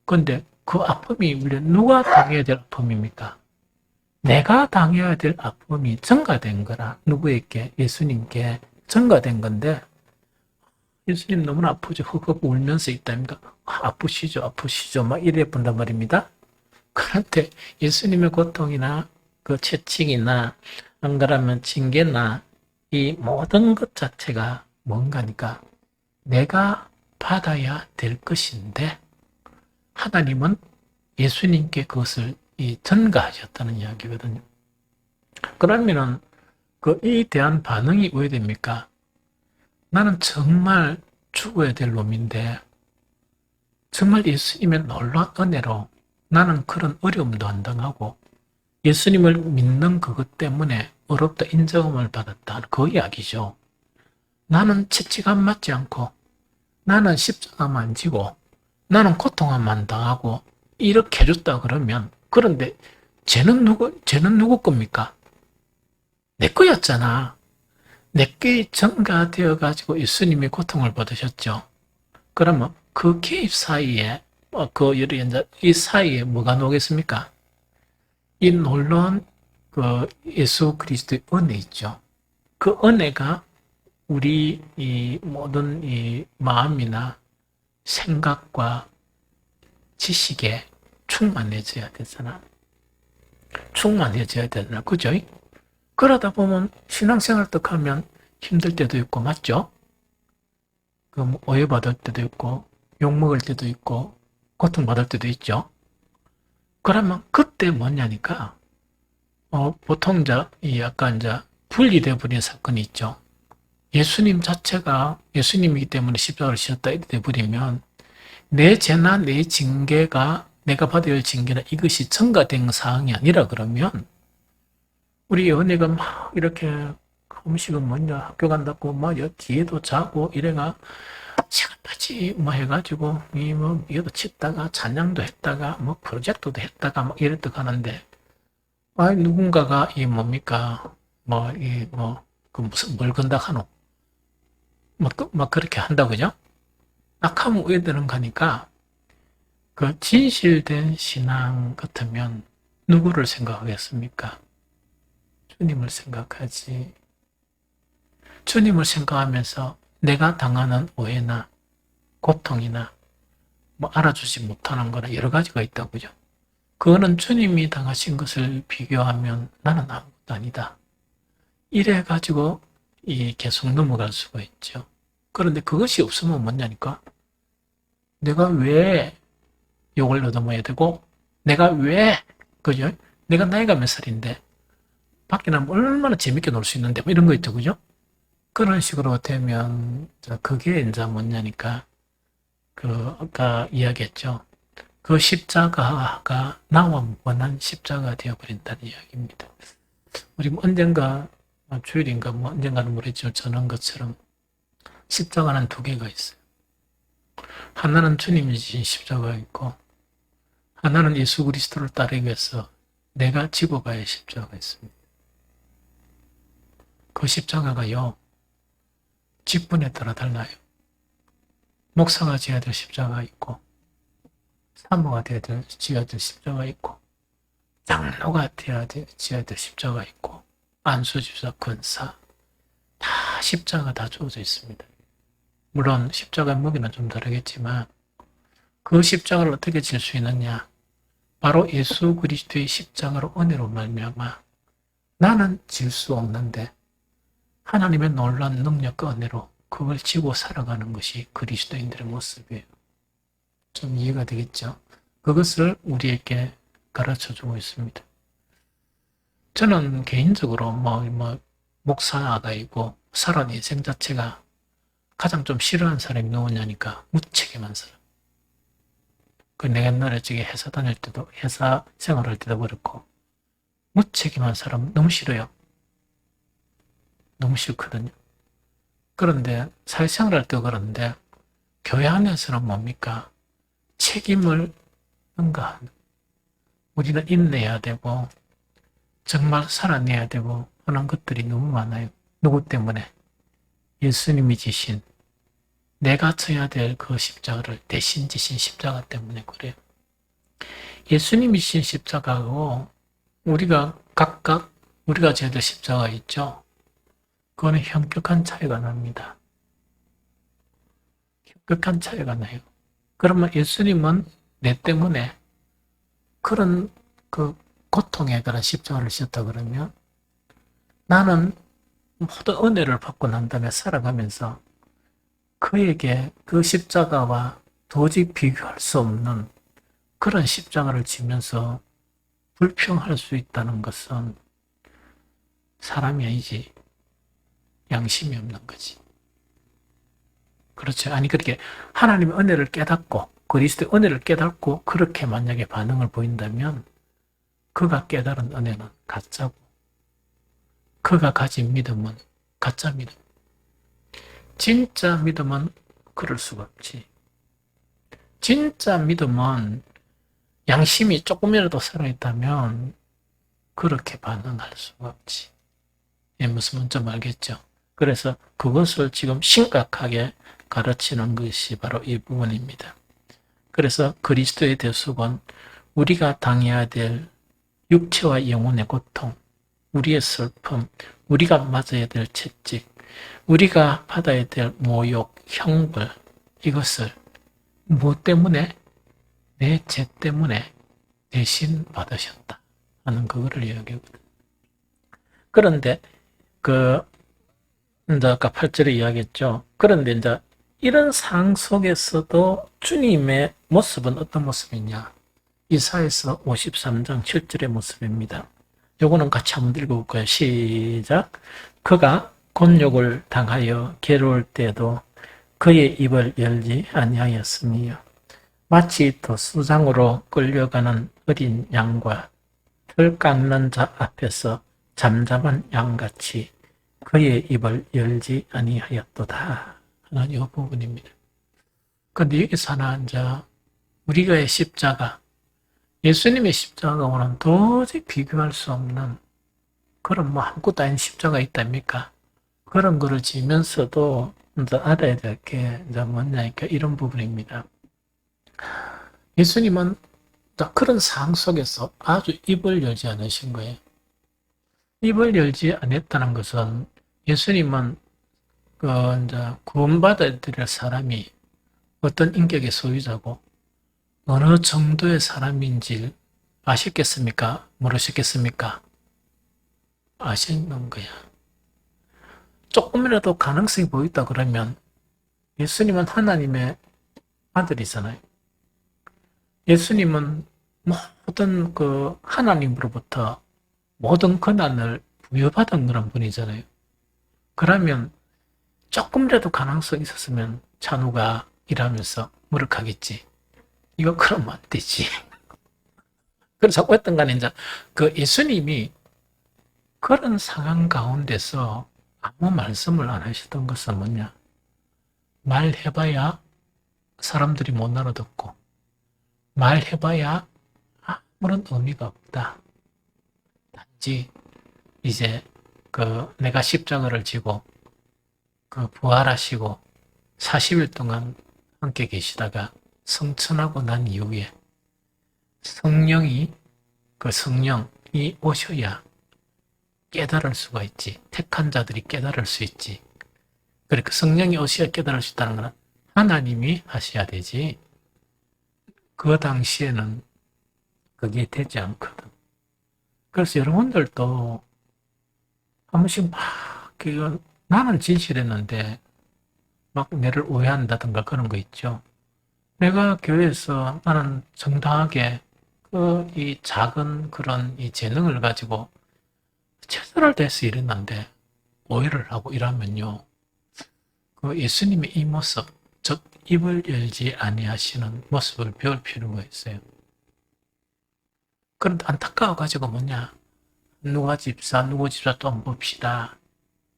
그런데 그 아픔이 우리 누가 당해야 될 아픔입니까? 내가 당해야 될 아픔이 전가된 거라. 누구에게? 예수님께 전가된 건데 예수님 너무나 아프죠. 흑흑 울면서 있다니까 아프시죠. 막 이래 본단 말입니다. 그런데 예수님의 고통이나 그 채찍이나 안 그러면 징계나 이 모든 것 자체가 뭔가니까 내가 받아야 될 것인데 하나님은 예수님께 그것을 전가하셨다는 이야기거든요. 그러면은 이에 대한 반응이 왜 됩니까? 나는 정말 죽어야 될 놈인데 정말 예수님의 놀라운 은혜로 나는 그런 어려움도 안 당하고 예수님을 믿는 그것 때문에 어렵다 인정을 받았다. 그 이야기죠. 나는 채찍 안 맞지 않고 나는 십자가만 지고 나는 고통만 당하고 이렇게 해줬다 그러면 그런데 쟤는 누구 겁니까? 내 거였잖아. 내게 전가되어 가지고 예수님이 고통을 받으셨죠. 그러면 그 개입 사이에 이 사이에 뭐가 나오겠습니까? 이 놀라운 그 예수 그리스도의 은혜 있죠. 그 은혜가 우리 이 모든 이 마음이나 생각과 지식에 충만해져야 되잖아. 그죠? 그러다 보면 신앙생활 딱 하면 힘들 때도 있고, 맞죠? 오해받을 때도 있고, 욕먹을 때도 있고, 고통받을 때도 있죠? 그러면 그때 뭐냐니까, 보통 약간 분리돼 버린 사건이 있죠. 예수님 자체가 예수님이기 때문에 십자가를 지셨다 이렇게 돼버리면 내 죄나 내 징계가 내가 받아야 할 징계나 이것이 전가된 사항이 아니라 그러면 우리 연애가 막 이렇게 음식은 뭐냐 학교 간다고 막 뒤에도 자고 이래가 시간까지 뭐 해가지고 이것도 치다가 찬양도 했다가 뭐 프로젝트도 했다가 막 이랬다 가는데 누군가가 뭡니까 무슨 뭘 건다 하노 막 그렇게 한다 그죠? 딱 하면 왜 되는가 하니까 그 진실된 신앙 같으면 누구를 생각하겠습니까? 주님을 생각하지. 주님을 생각하면서 내가 당하는 오해나 고통이나 알아주지 못하는 거나 여러 가지가 있다고 그죠? 그거는 주님이 당하신 것을 비교하면 나는 아무것도 아니다. 이래가지고 계속 넘어갈 수가 있죠. 그런데 그것이 없으면 뭐냐니까? 내가 왜 욕을 얻어먹어야 되고, 내가 왜, 그죠? 내가 나이가 몇 살인데, 밖에 나면 얼마나 재밌게 놀 수 있는데, 이런 거 있죠, 그죠? 그런 식으로 되면 그게 이제 뭐냐니까 아까 이야기했죠. 그 십자가가 나와 원한 십자가 되어버린다는 이야기입니다. 우리 언젠가 주일인가 언젠가는 모르겠지만 저는 것처럼 십자가는 두 개가 있어요. 하나는 주님이 지신 십자가가 있고 하나는 예수 그리스도를 따르기 위해서 내가 지고 가야 할 십자가가 있습니다. 그 십자가가요, 직분에 따라 달라요. 목사가 지어야 될 십자가가 있고 사모가 지어야 될 십자가가 있고 장로가 지어야 될 십자가가 있고 안수집사, 권사 다 십자가 다 주어져 있습니다. 물론 십자가의 무게는 좀 다르겠지만 그 십자가를 어떻게 질 수 있느냐? 바로 예수 그리스도의 십자가로 은혜로 말미암아 나는 질 수 없는데 하나님의 놀라운 능력과 은혜로 그걸 지고 살아가는 것이 그리스도인들의 모습이에요. 좀 이해가 되겠죠? 그것을 우리에게 가르쳐주고 있습니다. 저는 개인적으로 목사가이고 살아온 인생 자체가 가장 좀 싫어하는 사람이 누구냐니까 무책임한 사람. 내가 옛날에 회사 다닐 때도 회사 생활할 때도 그렇고 무책임한 사람 너무 싫어요. 너무 싫거든요. 그런데 사회생활할 때도 그런데 교회 안에서는 뭡니까? 책임을 능가하는. 우리는 인내해야 되고 정말 살아내야 되고 하는 것들이 너무 많아요. 누구 때문에? 예수님이 지신 내가 져야 될 그 십자가를 대신 지신 십자가 때문에 그래요. 예수님이 지신 십자가고 우리가 각각 우리가 져야 될 십자가 있죠. 그거는 현격한 차이가 납니다. 현격한 차이가 나요. 그러면 예수님은 내 때문에 그런 고통에 그런 십자가를 지었다 그러면 나는 모든 은혜를 받고 난 다음에 살아가면서 그에게 그 십자가와 도저히 비교할 수 없는 그런 십자가를 지면서 불평할 수 있다는 것은 사람이 아니지 양심이 없는 거지. 그렇죠. 아니 그렇게 하나님의 은혜를 깨닫고 그리스도의 은혜를 깨닫고 그렇게 만약에 반응을 보인다면 그가 깨달은 은혜는 가짜고 그가 가진 믿음은 가짜 믿음. 진짜 믿음은 그럴 수가 없지. 진짜 믿음은 양심이 조금이라도 살아있다면 그렇게 반응할 수가 없지. 무슨 말인지 알겠죠? 그래서 그것을 지금 심각하게 가르치는 것이 바로 이 부분입니다. 그래서 그리스도의 대속은 우리가 당해야 될 육체와 영혼의 고통, 우리의 슬픔, 우리가 맞아야 될 채찍, 우리가 받아야 될 모욕, 형벌, 이것을 무엇 때문에? 내 죄 때문에 대신 받으셨다 하는 그거를 이야기하거든. 그런데 이제 아까 8절에 이야기했죠. 그런데 이제 이런 상황 속에서도 주님의 모습은 어떤 모습이냐? 이사야서 53장 7절의 모습입니다. 요거는 같이 한번 읽어볼까요? 시작. 그가 곤욕을 당하여 괴로울 때도 그의 입을 열지 아니하였으며 마치 도수장으로 끌려가는 어린 양과 털 깎는 자 앞에서 잠잠한 양같이 그의 입을 열지 아니하였도다 하는 이 부분입니다. 그런데 여기서 하나 이제 우리가의 십자가, 예수님의 십자가와는 도저히 비교할 수 없는 그런 아무것도 아닌 십자가 있답니까? 그런 거를 지면서도 이제 알아야 될 게 이제 뭐냐니까 이런 부분입니다. 예수님은 그런 상황 속에서 아주 입을 열지 않으신 거예요. 입을 열지 않았다는 것은 예수님은 이제 구원받아야 될 사람이 어떤 인격의 소유자고 어느 정도의 사람인지 아셨겠습니까? 모르셨겠습니까? 아시는 거야. 조금이라도 가능성이 보인다 그러면 예수님은 하나님의 아들이잖아요. 예수님은 모든 하나님으로부터 모든 권한을 부여받은 그런 분이잖아요. 그러면 조금이라도 가능성이 있었으면 찬우가 일하면서 무력하겠지. 이거 그러면 안 되지. 그래서 어떤 간에 이제 그 예수님이 그런 상황 가운데서 아무 말씀을 안 하셨던 것은 뭐냐? 말해봐야 사람들이 못 알아듣고, 말해봐야 아무런 의미가 없다. 단지 이제 그 내가 십자가를 지고 그 부활하시고 40일 동안 함께 계시다가 성천하고 난 이후에 성령이 그 성령이 오셔야 깨달을 수가 있지. 택한 자들이 깨달을 수 있지. 그러니까 성령이 오셔야 깨달을 수 있다는 것은 하나님이 하셔야 되지. 그 당시에는 그게 되지 않거든. 그래서 여러분들도 한 번씩 막 나는 진실했는데 막 내를 오해한다든가 그런 거 있죠. 내가 교회에서 나는 정당하게 이 작은 그런 이 재능을 가지고 최선을 다해서 일했는데 오해를 하고 이러면요. 그 예수님의 이 모습, 즉 입을 열지 아니하시는 모습을 배울 필요가 있어요. 그런데 안타까워가지고 뭐냐. 누구 집사 또 한번 봅시다.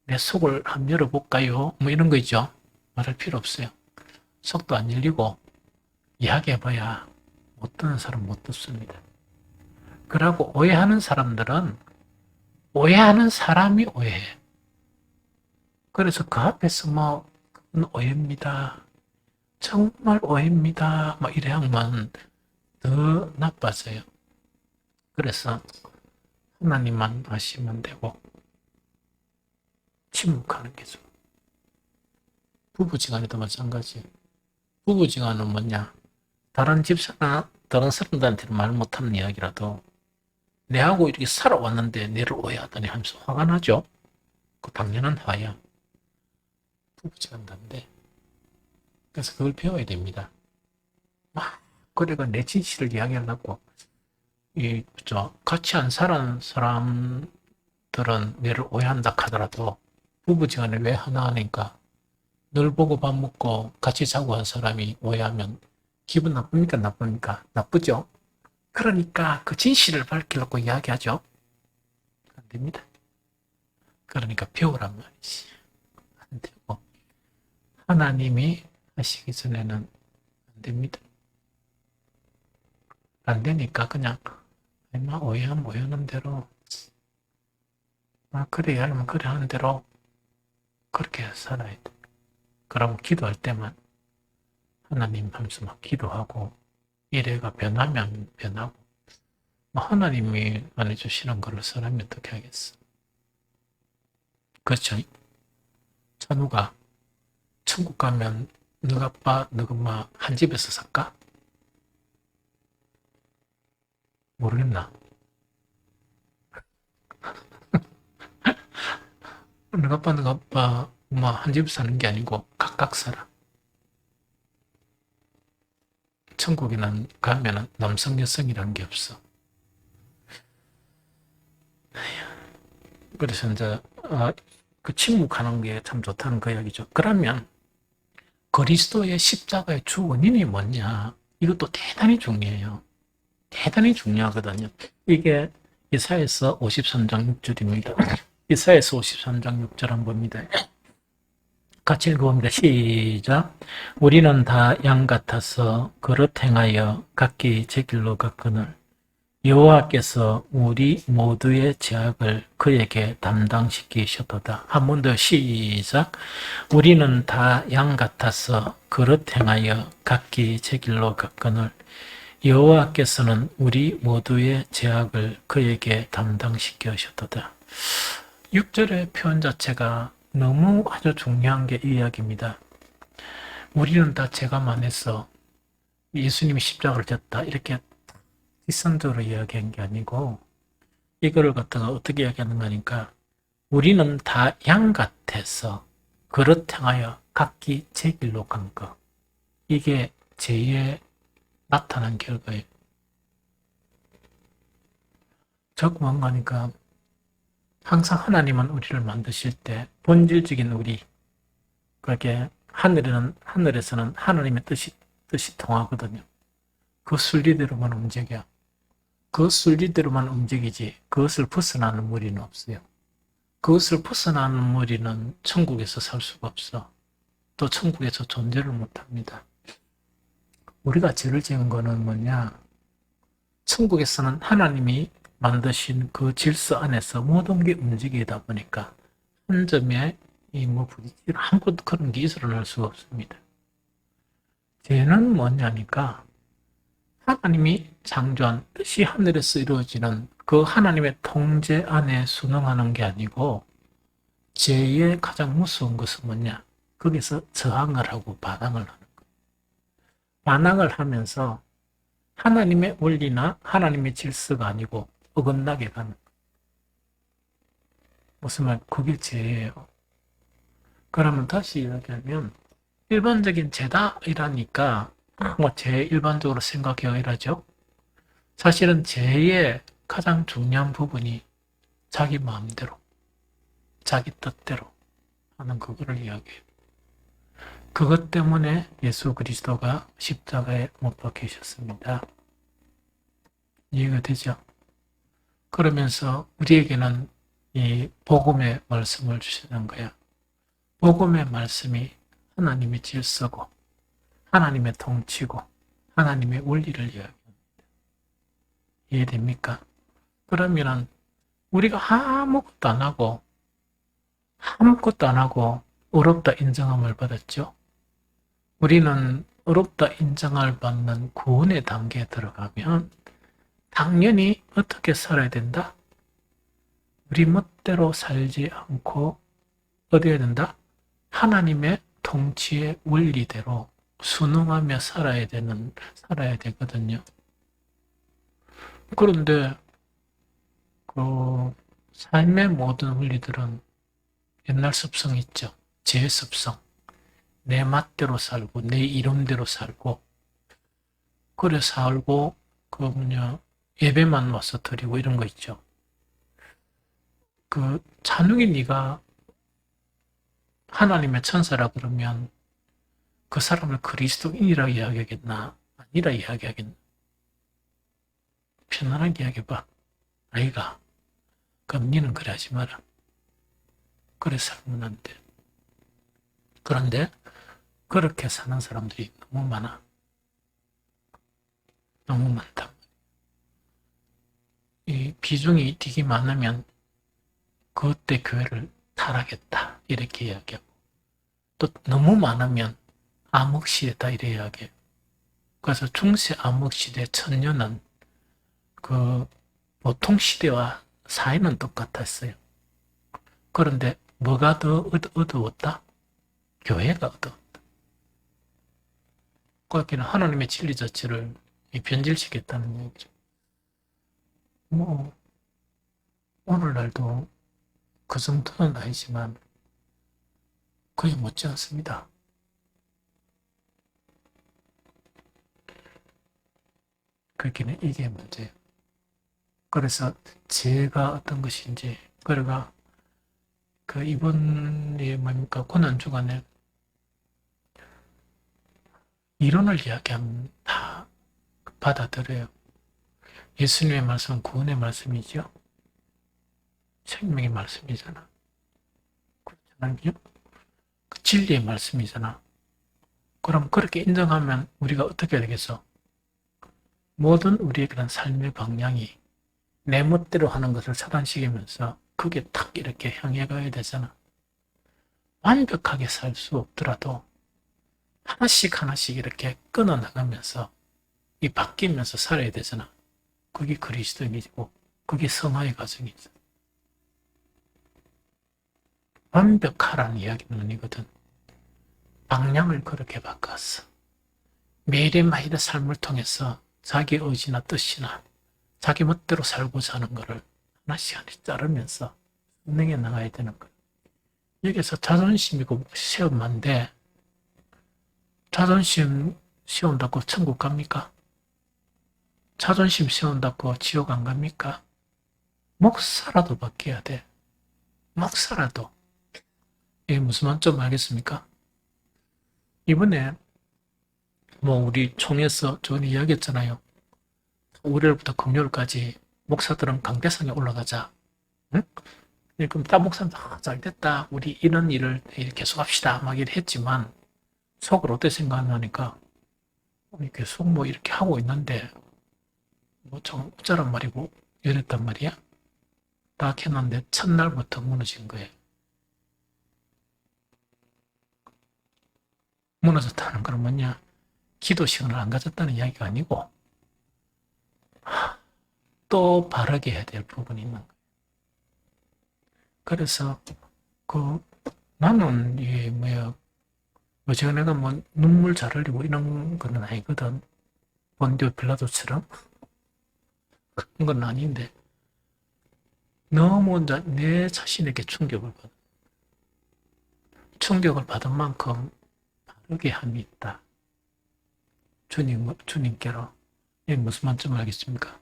내 속을 한번 열어볼까요? 뭐 이런 거 있죠. 말할 필요 없어요. 속도 안 열리고 이야기해봐야 못 듣는 사람 못 듣습니다. 그러고 오해하는 사람들은 오해하는 사람이 오해해. 그래서 그 앞에서 뭐 그건 오해입니다. 정말 오해입니다. 뭐 이래 하면 더 나빠져요. 그래서 하나님만 하시면 되고 침묵하는 게 좋아. 부부지간에도 마찬가지. 부부지간은 뭐냐? 다른 집사나 다른 사람들한테는 말 못하는 이야기라도 내하고 이렇게 살아왔는데 내를 오해하다니 하면서 화가 나죠? 그 당연한 화야. 부부지간도 안 돼. 그래서 그걸 배워야 됩니다. 그래가 내 진실을 이야기하려고 같이 안 사는 사람들은 내를 오해한다 하더라도 부부지간에 왜 하나 하니까 늘 보고 밥 먹고 같이 자고 한 사람이 오해하면 기분 나쁩니까? 나쁩니까? 나쁘죠? 그러니까 그 진실을 밝히려고 이야기하죠. 안 됩니다. 그러니까 배우란 말이지. 안 되고 하나님이 하시기 전에는 안 됩니다. 안 되니까 그냥 오해하면 오해하는 대로 그래 하면 그래 하는 대로 그렇게 살아야 돼. 그러면 기도할 때만 하나님 하면서 막 기도하고 이래가 변하면 변하고 하나님이 안 해주시는 걸 사람이 어떻게 하겠어. 그렇죠. 찬우가 천국 가면 너가 아빠 너가 엄마 한 집에서 살까? 모르겠나? 너가 아빠 엄마 한 집에서 사는 게 아니고 각각 살아. 천국에는 가면은 남성 여성이란 게 없어. 그래서 이제 그 침묵하는 게 참 좋다는 그 이야기죠. 그러면 그리스도의 십자가의 주 원인이 뭐냐? 이것도 대단히 중요해요. 대단히 중요하거든요. 이게 이사야서 53장 6절입니다. 이사야서 53장 6절 한번 봅니다. 같이 읽어봅니다. 시작. 우리는 다 양 같아서 그릇 행하여 각기 제 길로 갔거늘 여호와께서 우리 모두의 죄악을 그에게 담당시키셨도다. 한 번 더 시작. 우리는 다 양 같아서 그릇 행하여 각기 제 길로 갔거늘 여호와께서는 우리 모두의 죄악을 그에게 담당시키셨도다. 6절의 표현 자체가 너무 아주 중요한 게 이 이야기입니다. 우리는 다 죄가 많아서 예수님이 십자가를 졌다 이렇게 뒷선적으로 이야기한 게 아니고 이거를 갖다가 어떻게 이야기하는 거니까 우리는 다 양 같아서 그릇 행하여 각기 제 길로 간 것. 이게 죄의 나타난 결과예요. 즉 뭔가니까 항상 하나님은 우리를 만드실 때 본질적인 우리 그렇게 하늘에서는 하나님의 뜻이 통하거든요. 그 순리대로만 움직여. 그 순리대로만 움직이지 그것을 벗어나는 무리는 없어요. 그것을 벗어나는 무리는 천국에서 살 수가 없어. 또 천국에서 존재를 못합니다. 우리가 죄를 지은 거는 뭐냐? 천국에서는 하나님이 만드신 그 질서 안에서 모든 게 움직이다 보니까 한 점에 부딪히는 아무것도 그런 게 일어날 수가 없습니다. 죄는 뭐냐니까 하나님이 창조한 뜻이 하늘에서 이루어지는 그 하나님의 통제 안에 순응하는 게 아니고 죄의 가장 무서운 것은 뭐냐? 거기서 저항을 하고 반항을 하는 거예요. 반항을 하면서 하나님의 원리나 하나님의 질서가 아니고 어긋나게 가는 거예요. 무슨 말? 그게 죄예요. 그러면 다시 이야기하면 일반적인 죄다 이라니까 죄 일반적으로 생각해야 이러죠. 사실은 죄의 가장 중요한 부분이 자기 마음대로, 자기 뜻대로 하는 그거를 이야기해요. 그것 때문에 예수 그리스도가 십자가에 못 박히셨습니다. 이해가 되죠? 그러면서 우리에게는 이 복음의 말씀을 주시는 거야. 복음의 말씀이 하나님의 질서고 하나님의 통치고 하나님의 원리를 이야기합니다. 이해됩니까? 그러면 우리가 아무것도 안 하고 어렵다 인정함을 받았죠. 우리는 어렵다 인정을 받는 구원의 단계에 들어가면 당연히 어떻게 살아야 된다? 우리 멋대로 살지 않고 어디 해야 된다? 하나님의 통치의 원리대로 순응하며 살아야 되거든요. 그런데 그 삶의 모든 원리들은 옛날 습성 있죠. 제 습성. 내 맛대로 살고 내 이름대로 살고 그래 살고 예배만 와서 드리고 이런 거 있죠. 그 찬웅이 네가 하나님의 천사라 그러면 그 사람을 그리스도인이라 이야기하겠나? 아니라 이야기하겠나? 편안하게 이야기해봐. 아이가. 그럼 니는 그래 하지 마라. 그래 살면 안 돼. 그런데 그렇게 사는 사람들이 너무 많아. 너무 많다. 이 비중이 되게 많으면 그때 교회를 타락했다. 이렇게 이야기하고 또 너무 많으면 암흑시대다 이래 이야기해요. 그래서 중세 암흑시대 천년은 그 보통 시대와 사이는 똑같았어요. 그런데 뭐가 더 어두웠다? 교회가 어두웠다. 거기는 하나님의 진리 자체를 변질시켰다는 얘기죠. 오늘날도 그 정도는 아니지만 거의 못지않습니다. 그렇기는 이게 문제예요. 그래서 죄가 어떤 것인지, 그러가 이번에 고난주간에 이론을 이야기하면 다 받아들여요. 예수님의 말씀은 구원의 말씀이죠. 생명의 말씀이잖아. 그렇잖아요. 그 진리의 말씀이잖아. 그럼 그렇게 인정하면 우리가 어떻게 되겠어? 모든 우리의 그런 삶의 방향이 내 멋대로 하는 것을 차단시키면서 그게 탁 이렇게 향해 가야 되잖아. 완벽하게 살 수 없더라도 하나씩 이렇게 끊어나가면서 바뀌면서 살아야 되잖아. 그게 그리스도인이고 그게 성화의 과정이죠. 완벽하라는 이야기는 아니거든. 방향을 그렇게 바꿨어. 매일매일의 삶을 통해서 자기 의지나 뜻이나 자기 멋대로 살고자 하는 것을 하나씩 자르면서 운행해 나가야 되는 거예요. 여기서 자존심이고 시험만데 자존심 시험다고 천국 갑니까? 자존심 시험다고 지옥 안 갑니까? 목사라도 바뀌어야 돼. 목사라도. 이게 무슨 말인지 좀 알겠습니까? 이번에 우리 총회에서 전 이야기했잖아요. 월요일부터 금요일까지 목사들은 강대상에 올라가자. 응? 그럼 딴 목사는 잘 됐다. 우리 이런 일을 계속 합시다. 막 이렇게 했지만 속으로 어떻게 생각하니까 계속 이렇게 하고 있는데 좀 어쩌란 말이고 이랬단 말이야. 딱 했는데 첫날부터 무너진 거예요. 무너졌다는 건 뭐냐? 기도 시간을 안 가졌다는 이야기가 아니고 또 바르게 해야 될 부분이 있는 거예요. 그래서 나는 이게 제가 내가 눈물 잘 흘리고 이런 건 아니거든. 본디오 빌라도처럼 그런 건 아닌데 너무 내 자신에게 충격을 받은 만큼 바르게 함이 있다. 주님께로. 이게 무슨 말인지 알겠습니까?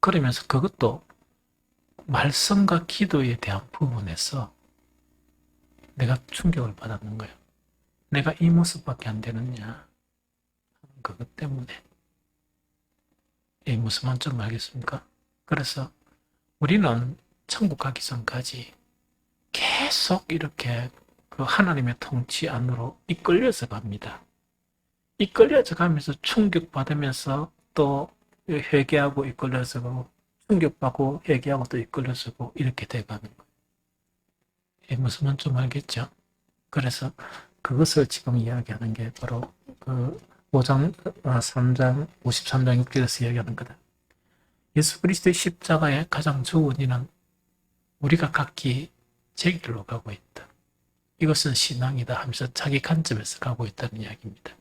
그러면서 그것도 말씀과 기도에 대한 부분에서 내가 충격을 받았는 거예요. 내가 이 모습밖에 안 되느냐. 그것 때문에. 이게 무슨 말인지 알겠습니까? 그래서 우리는 천국 가기 전까지 계속 이렇게 그 하나님의 통치 안으로 이끌려서 갑니다. 이끌려서 가면서 충격받으면서 또 회개하고 이끌려서 가고 충격받고 회개하고 또 이끌려서 가고 이렇게 돼가는 거예요. 이 무슨 말인지 알겠죠? 그래서 그것을 지금 이야기하는 게 바로 그 5장, 3장, 53장 6절에서 이야기하는 거다. 예수 그리스도의 십자가의 가장 좋은 이는 우리가 각기 제 길로 가고 있다. 이것은 신앙이다 하면서 자기 관점에서 가고 있다는 이야기입니다.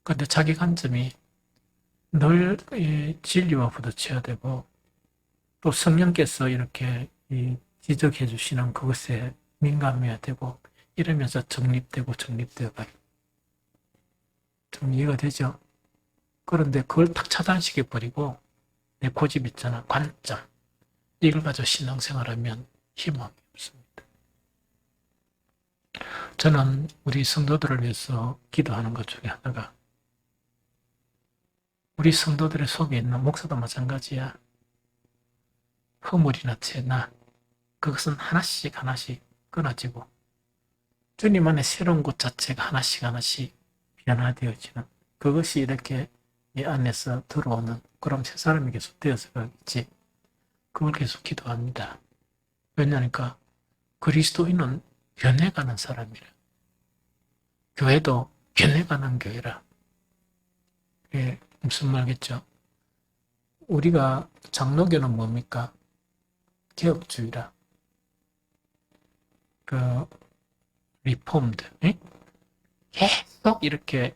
그런데 자기 관점이 늘 진리와 부딪혀야 되고 또 성령께서 이렇게 지적해 주시는 그것에 민감해야 되고 이러면서 정립되어 가요. 좀 이해가 되죠? 그런데 그걸 딱 차단시켜 버리고 내 고집 있잖아, 관점. 이걸 가지고 신앙생활하면 희망이 없습니다. 저는 우리 성도들을 위해서 기도하는 것 중에 하나가 우리 성도들의 속에 있는 목사도 마찬가지야. 허물이나 죄나 그것은 하나씩 끊어지고 주님 안에 새로운 것 자체가 하나씩 변화되어지는 그것이 이렇게 이 안에서 들어오는 그럼 새 사람이 계속 되어서 가겠지. 그걸 계속 기도합니다. 왜냐니까 그리스도인은 변해가는 사람이라. 교회도 변해가는 교회라. 예, 무슨 말겠죠? 우리가 장로교는 뭡니까? 개혁주의라. 리폼드. 계속 이렇게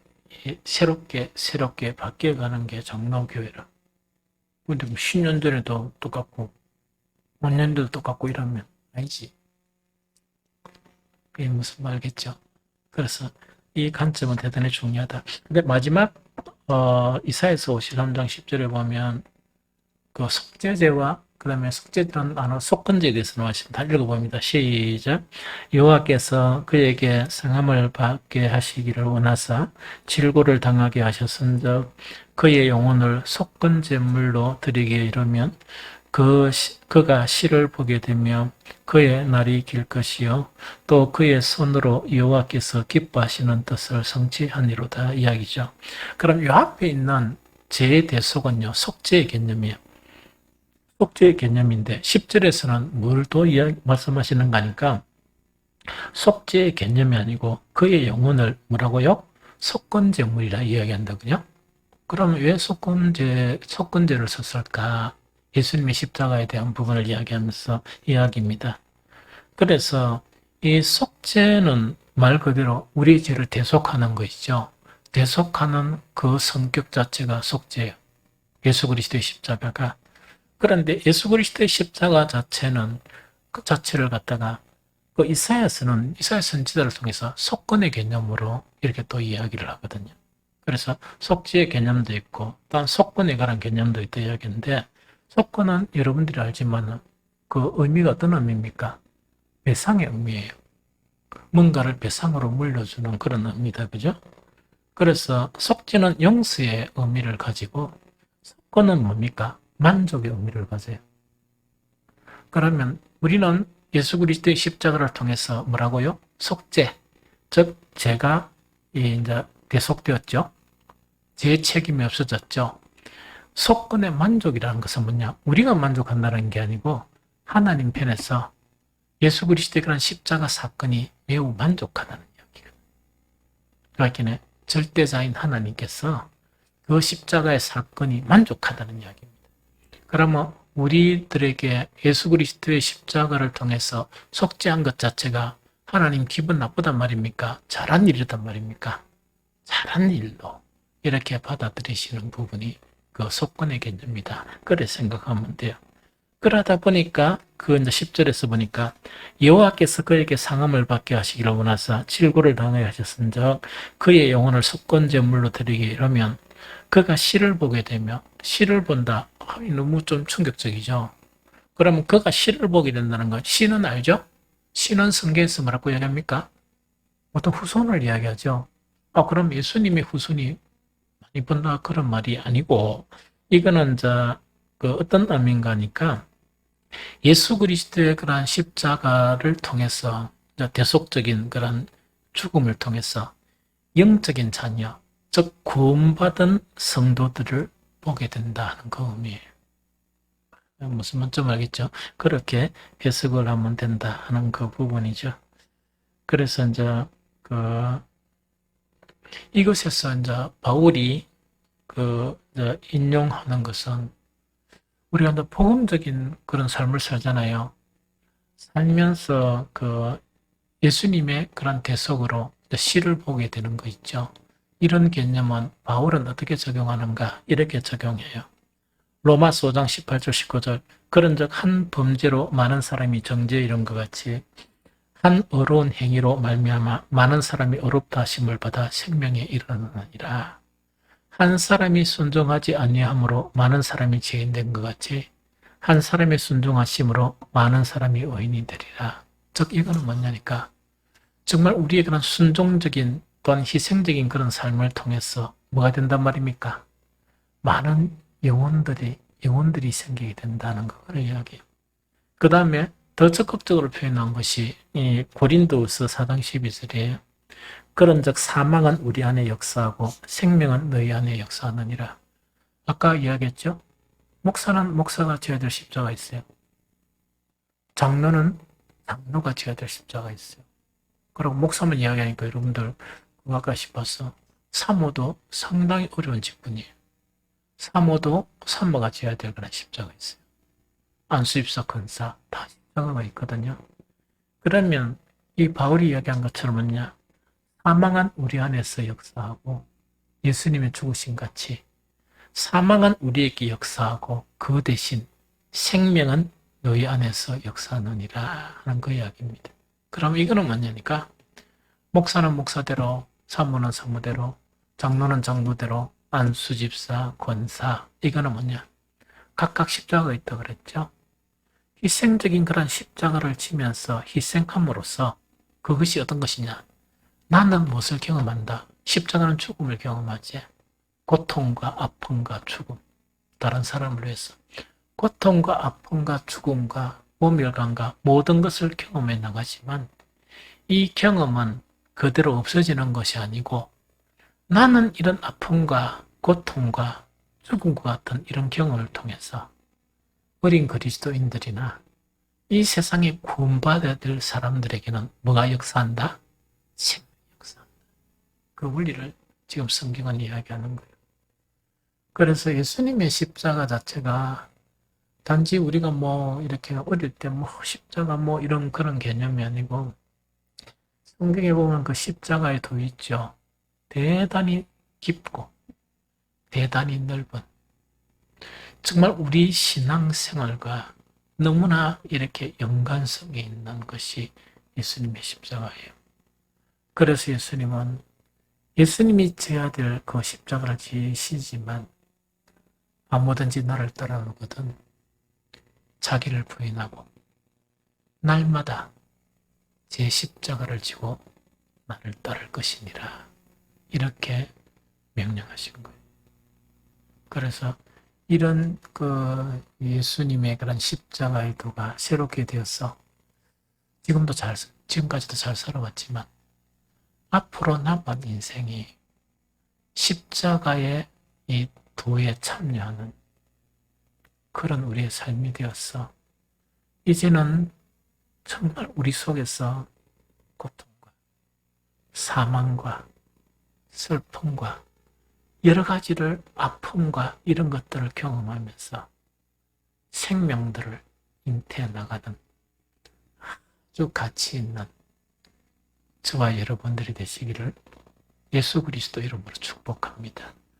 새롭게 바뀌어가는 게 장로교회라. 근데 10년 전에도 똑같고 5년 전에도 똑같고 이러면 아니지. 그게 무슨 말겠죠? 그래서 이 관점은 대단히 중요하다. 근데 마지막 이사야서 53장 10절에 보면 그 속죄제와 그다음에 속죄라는 단어 속건제에 대해서 나왔습니다. 읽어봅니다. 시작. 여호와께서 그에게 상함을 받게 하시기를 원하사 질고를 당하게 하셨은즉 그의 영혼을 속건제물로 드리게 이르면 그가 시를 보게 되며 그의 날이 길 것이요 또 그의 손으로 여호와께서 기뻐하시는 뜻을 성취하니로다 이야기죠. 그럼 이 앞에 있는 죄의 대속은요 속죄의 개념이에요. 속죄의 개념인데 10절에서는 뭘 더 말씀하시는가 하니까 속죄의 개념이 아니고 그의 영혼을 뭐라고요? 속건제물이라 이야기한다고요. 그럼 왜 속건제를 썼을까? 예수님의 십자가에 대한 부분을 이야기하면서 이야기입니다. 그래서 이 속죄는 말 그대로 우리 죄를 대속하는 것이죠. 대속하는 그 성격 자체가 속죄예요. 예수 그리스도의 십자가가. 그런데 예수 그리스도의 십자가 자체는 그 자체를 갖다가 그 이사야 선지자를 통해서 속건의 개념으로 이렇게 또 이야기를 하거든요. 그래서 속죄의 개념도 있고 또한 속건에 관한 개념도 있다 이야기인데 속건은 여러분들이 알지만 그 의미가 어떤 의미입니까? 배상의 의미예요. 뭔가를 배상으로 물려주는 그런 의미다. 그죠? 그래서 속죄는 용서의 의미를 가지고 속건은 뭡니까? 만족의 의미를 가져요. 그러면 우리는 예수 그리스도의 십자가를 통해서 뭐라고요? 속죄, 즉 죄가 이제 대속되었죠. 제 책임이 없어졌죠. 속건의 만족이라는 것은 뭐냐? 우리가 만족한다는 게 아니고 하나님 편에서 예수 그리스도의 그런 십자가 사건이 매우 만족하다는 이야기예요. 그러니까 절대자인 하나님께서 그 십자가의 사건이 만족하다는 이야기입니다. 그러면 우리들에게 예수 그리스도의 십자가를 통해서 속죄한 것 자체가 하나님 기분 나쁘단 말입니까? 잘한 일이란 말입니까? 잘한 일로 이렇게 받아들이시는 부분이 그 속건의 개념이다. 그래 생각하면 돼요. 그러다 보니까 그 이제 10절에서 보니까 여호와께서 그에게 상함을 받게 하시기를 원하사 질고를 당하게 하셨은즉 그의 영혼을 속건 제물로 드리게 이러면 그가 시를 보게 되며 시를 본다. 너무 좀 충격적이죠. 그러면 그가 시를 보게 된다는 건 시는 알죠? 시는 성경에서 뭐라고 이야기합니까? 어떤 후손을 이야기하죠. 그럼 예수님의 후손이 많이 본다 그런 말이 아니고 이거는 그 어떤 의미인가니까 예수 그리스도의 그러한 십자가를 통해서 대속적인 그런 죽음을 통해서 영적인 자녀, 즉 구원받은 성도들을 보게 된다는 그 의미예요. 무슨 말인지 알겠죠? 그렇게 해석을 하면 된다 하는 그 부분이죠. 그래서 그 이것에서 바울이 인용하는 것은 우리가 복음적인 그런 삶을 살잖아요. 살면서 예수님의 그런 대속으로 시를 보게 되는 거 있죠. 이런 개념은 바울은 어떻게 적용하는가? 이렇게 적용해요. 로마서 5장 18절 19절 그런즉 한 범죄로 많은 사람이 정죄에 이른 것 같이 한 어려운 행위로 말미암아 많은 사람이 어렵다 하심을 받아 생명에 이르느니라. 한 사람이 순종하지 아니함으로 많은 사람이 죄인된 것 같이 한 사람의 순종하심으로 많은 사람이 의인이 되리라. 즉 이거는 뭐냐니까 정말 우리의 그런 순종적인 또한 희생적인 그런 삶을 통해서 뭐가 된단 말입니까? 많은 영혼들이 생기게 된다는 것을 이야기해요. 그 다음에 더 적극적으로 표현한 것이 이 고린도후서 4장 12절이에요. 그런즉 사망은 우리 안에 역사하고 생명은 너희 안에 역사하느니라. 아까 이야기했죠? 목사는 목사가 지어야 될 십자가 있어요. 장로는 장로가 지어야 될 십자가 있어요. 그리고 목사만 이야기하니까 여러분들 아까 싶어서 사모도 상당히 어려운 직분이에요. 사모도 사모가 지어야 될 그런 십자가 있어요. 안수입사, 근사 다 십자가가 있거든요. 그러면 이 바울이 이야기한 것처럼 뭐냐? 사망한 우리 안에서 역사하고 예수님의 죽으신 같이 사망은 우리에게 역사하고 그 대신 생명은 너희 안에서 역사하느니라 하는 그 이야기입니다. 그럼 이거는 뭐냐니까 목사는 목사대로, 사모는 사모대로, 장로는 장로대로, 안수집사, 권사 이거는 뭐냐? 각각 십자가가 있다고 그랬죠. 희생적인 그런 십자가를 지면서 희생함으로써 그것이 어떤 것이냐? 나는 무엇을 경험한다? 십자가는 죽음을 경험하지. 고통과 아픔과 죽음. 다른 사람을 위해서. 고통과 아픔과 죽음과 모멸감과 모든 것을 경험해 나가지만 이 경험은 그대로 없어지는 것이 아니고 나는 이런 아픔과 고통과 죽음과 같은 이런 경험을 통해서 어린 그리스도인들이나 이 세상에 구원받아야 될 사람들에게는 뭐가 역사한다? 생명이 역사한다. 그 원리를 지금 성경은 이야기하는 거예요. 그래서 예수님의 십자가 자체가 단지 우리가 이렇게 어릴 때 십자가 이런 그런 개념이 아니고 성경에 보면 그 십자가의 도이 있죠. 대단히 깊고 대단히 넓은 정말 우리 신앙생활과 너무나 이렇게 연관성이 있는 것이 예수님의 십자가예요. 그래서 예수님이 져야 될 그 십자가를 지시지만 아무든지 나를 따라오거든 자기를 부인하고 날마다 제 십자가를 지고 나를 따를 것이니라. 이렇게 명령하신 거예요. 그래서 이런 예수님의 그런 십자가의 도가 새롭게 되어서 지금까지도 잘 살아왔지만 앞으로 남은 인생이 십자가의 이 도에 참여하는 그런 우리의 삶이 되었어. 이제는 정말 우리 속에서 고통과 사망과 슬픔과 여러 가지를 아픔과 이런 것들을 경험하면서 생명들을 잉태해 나가는 아주 가치 있는 저와 여러분들이 되시기를 예수 그리스도 이름으로 축복합니다.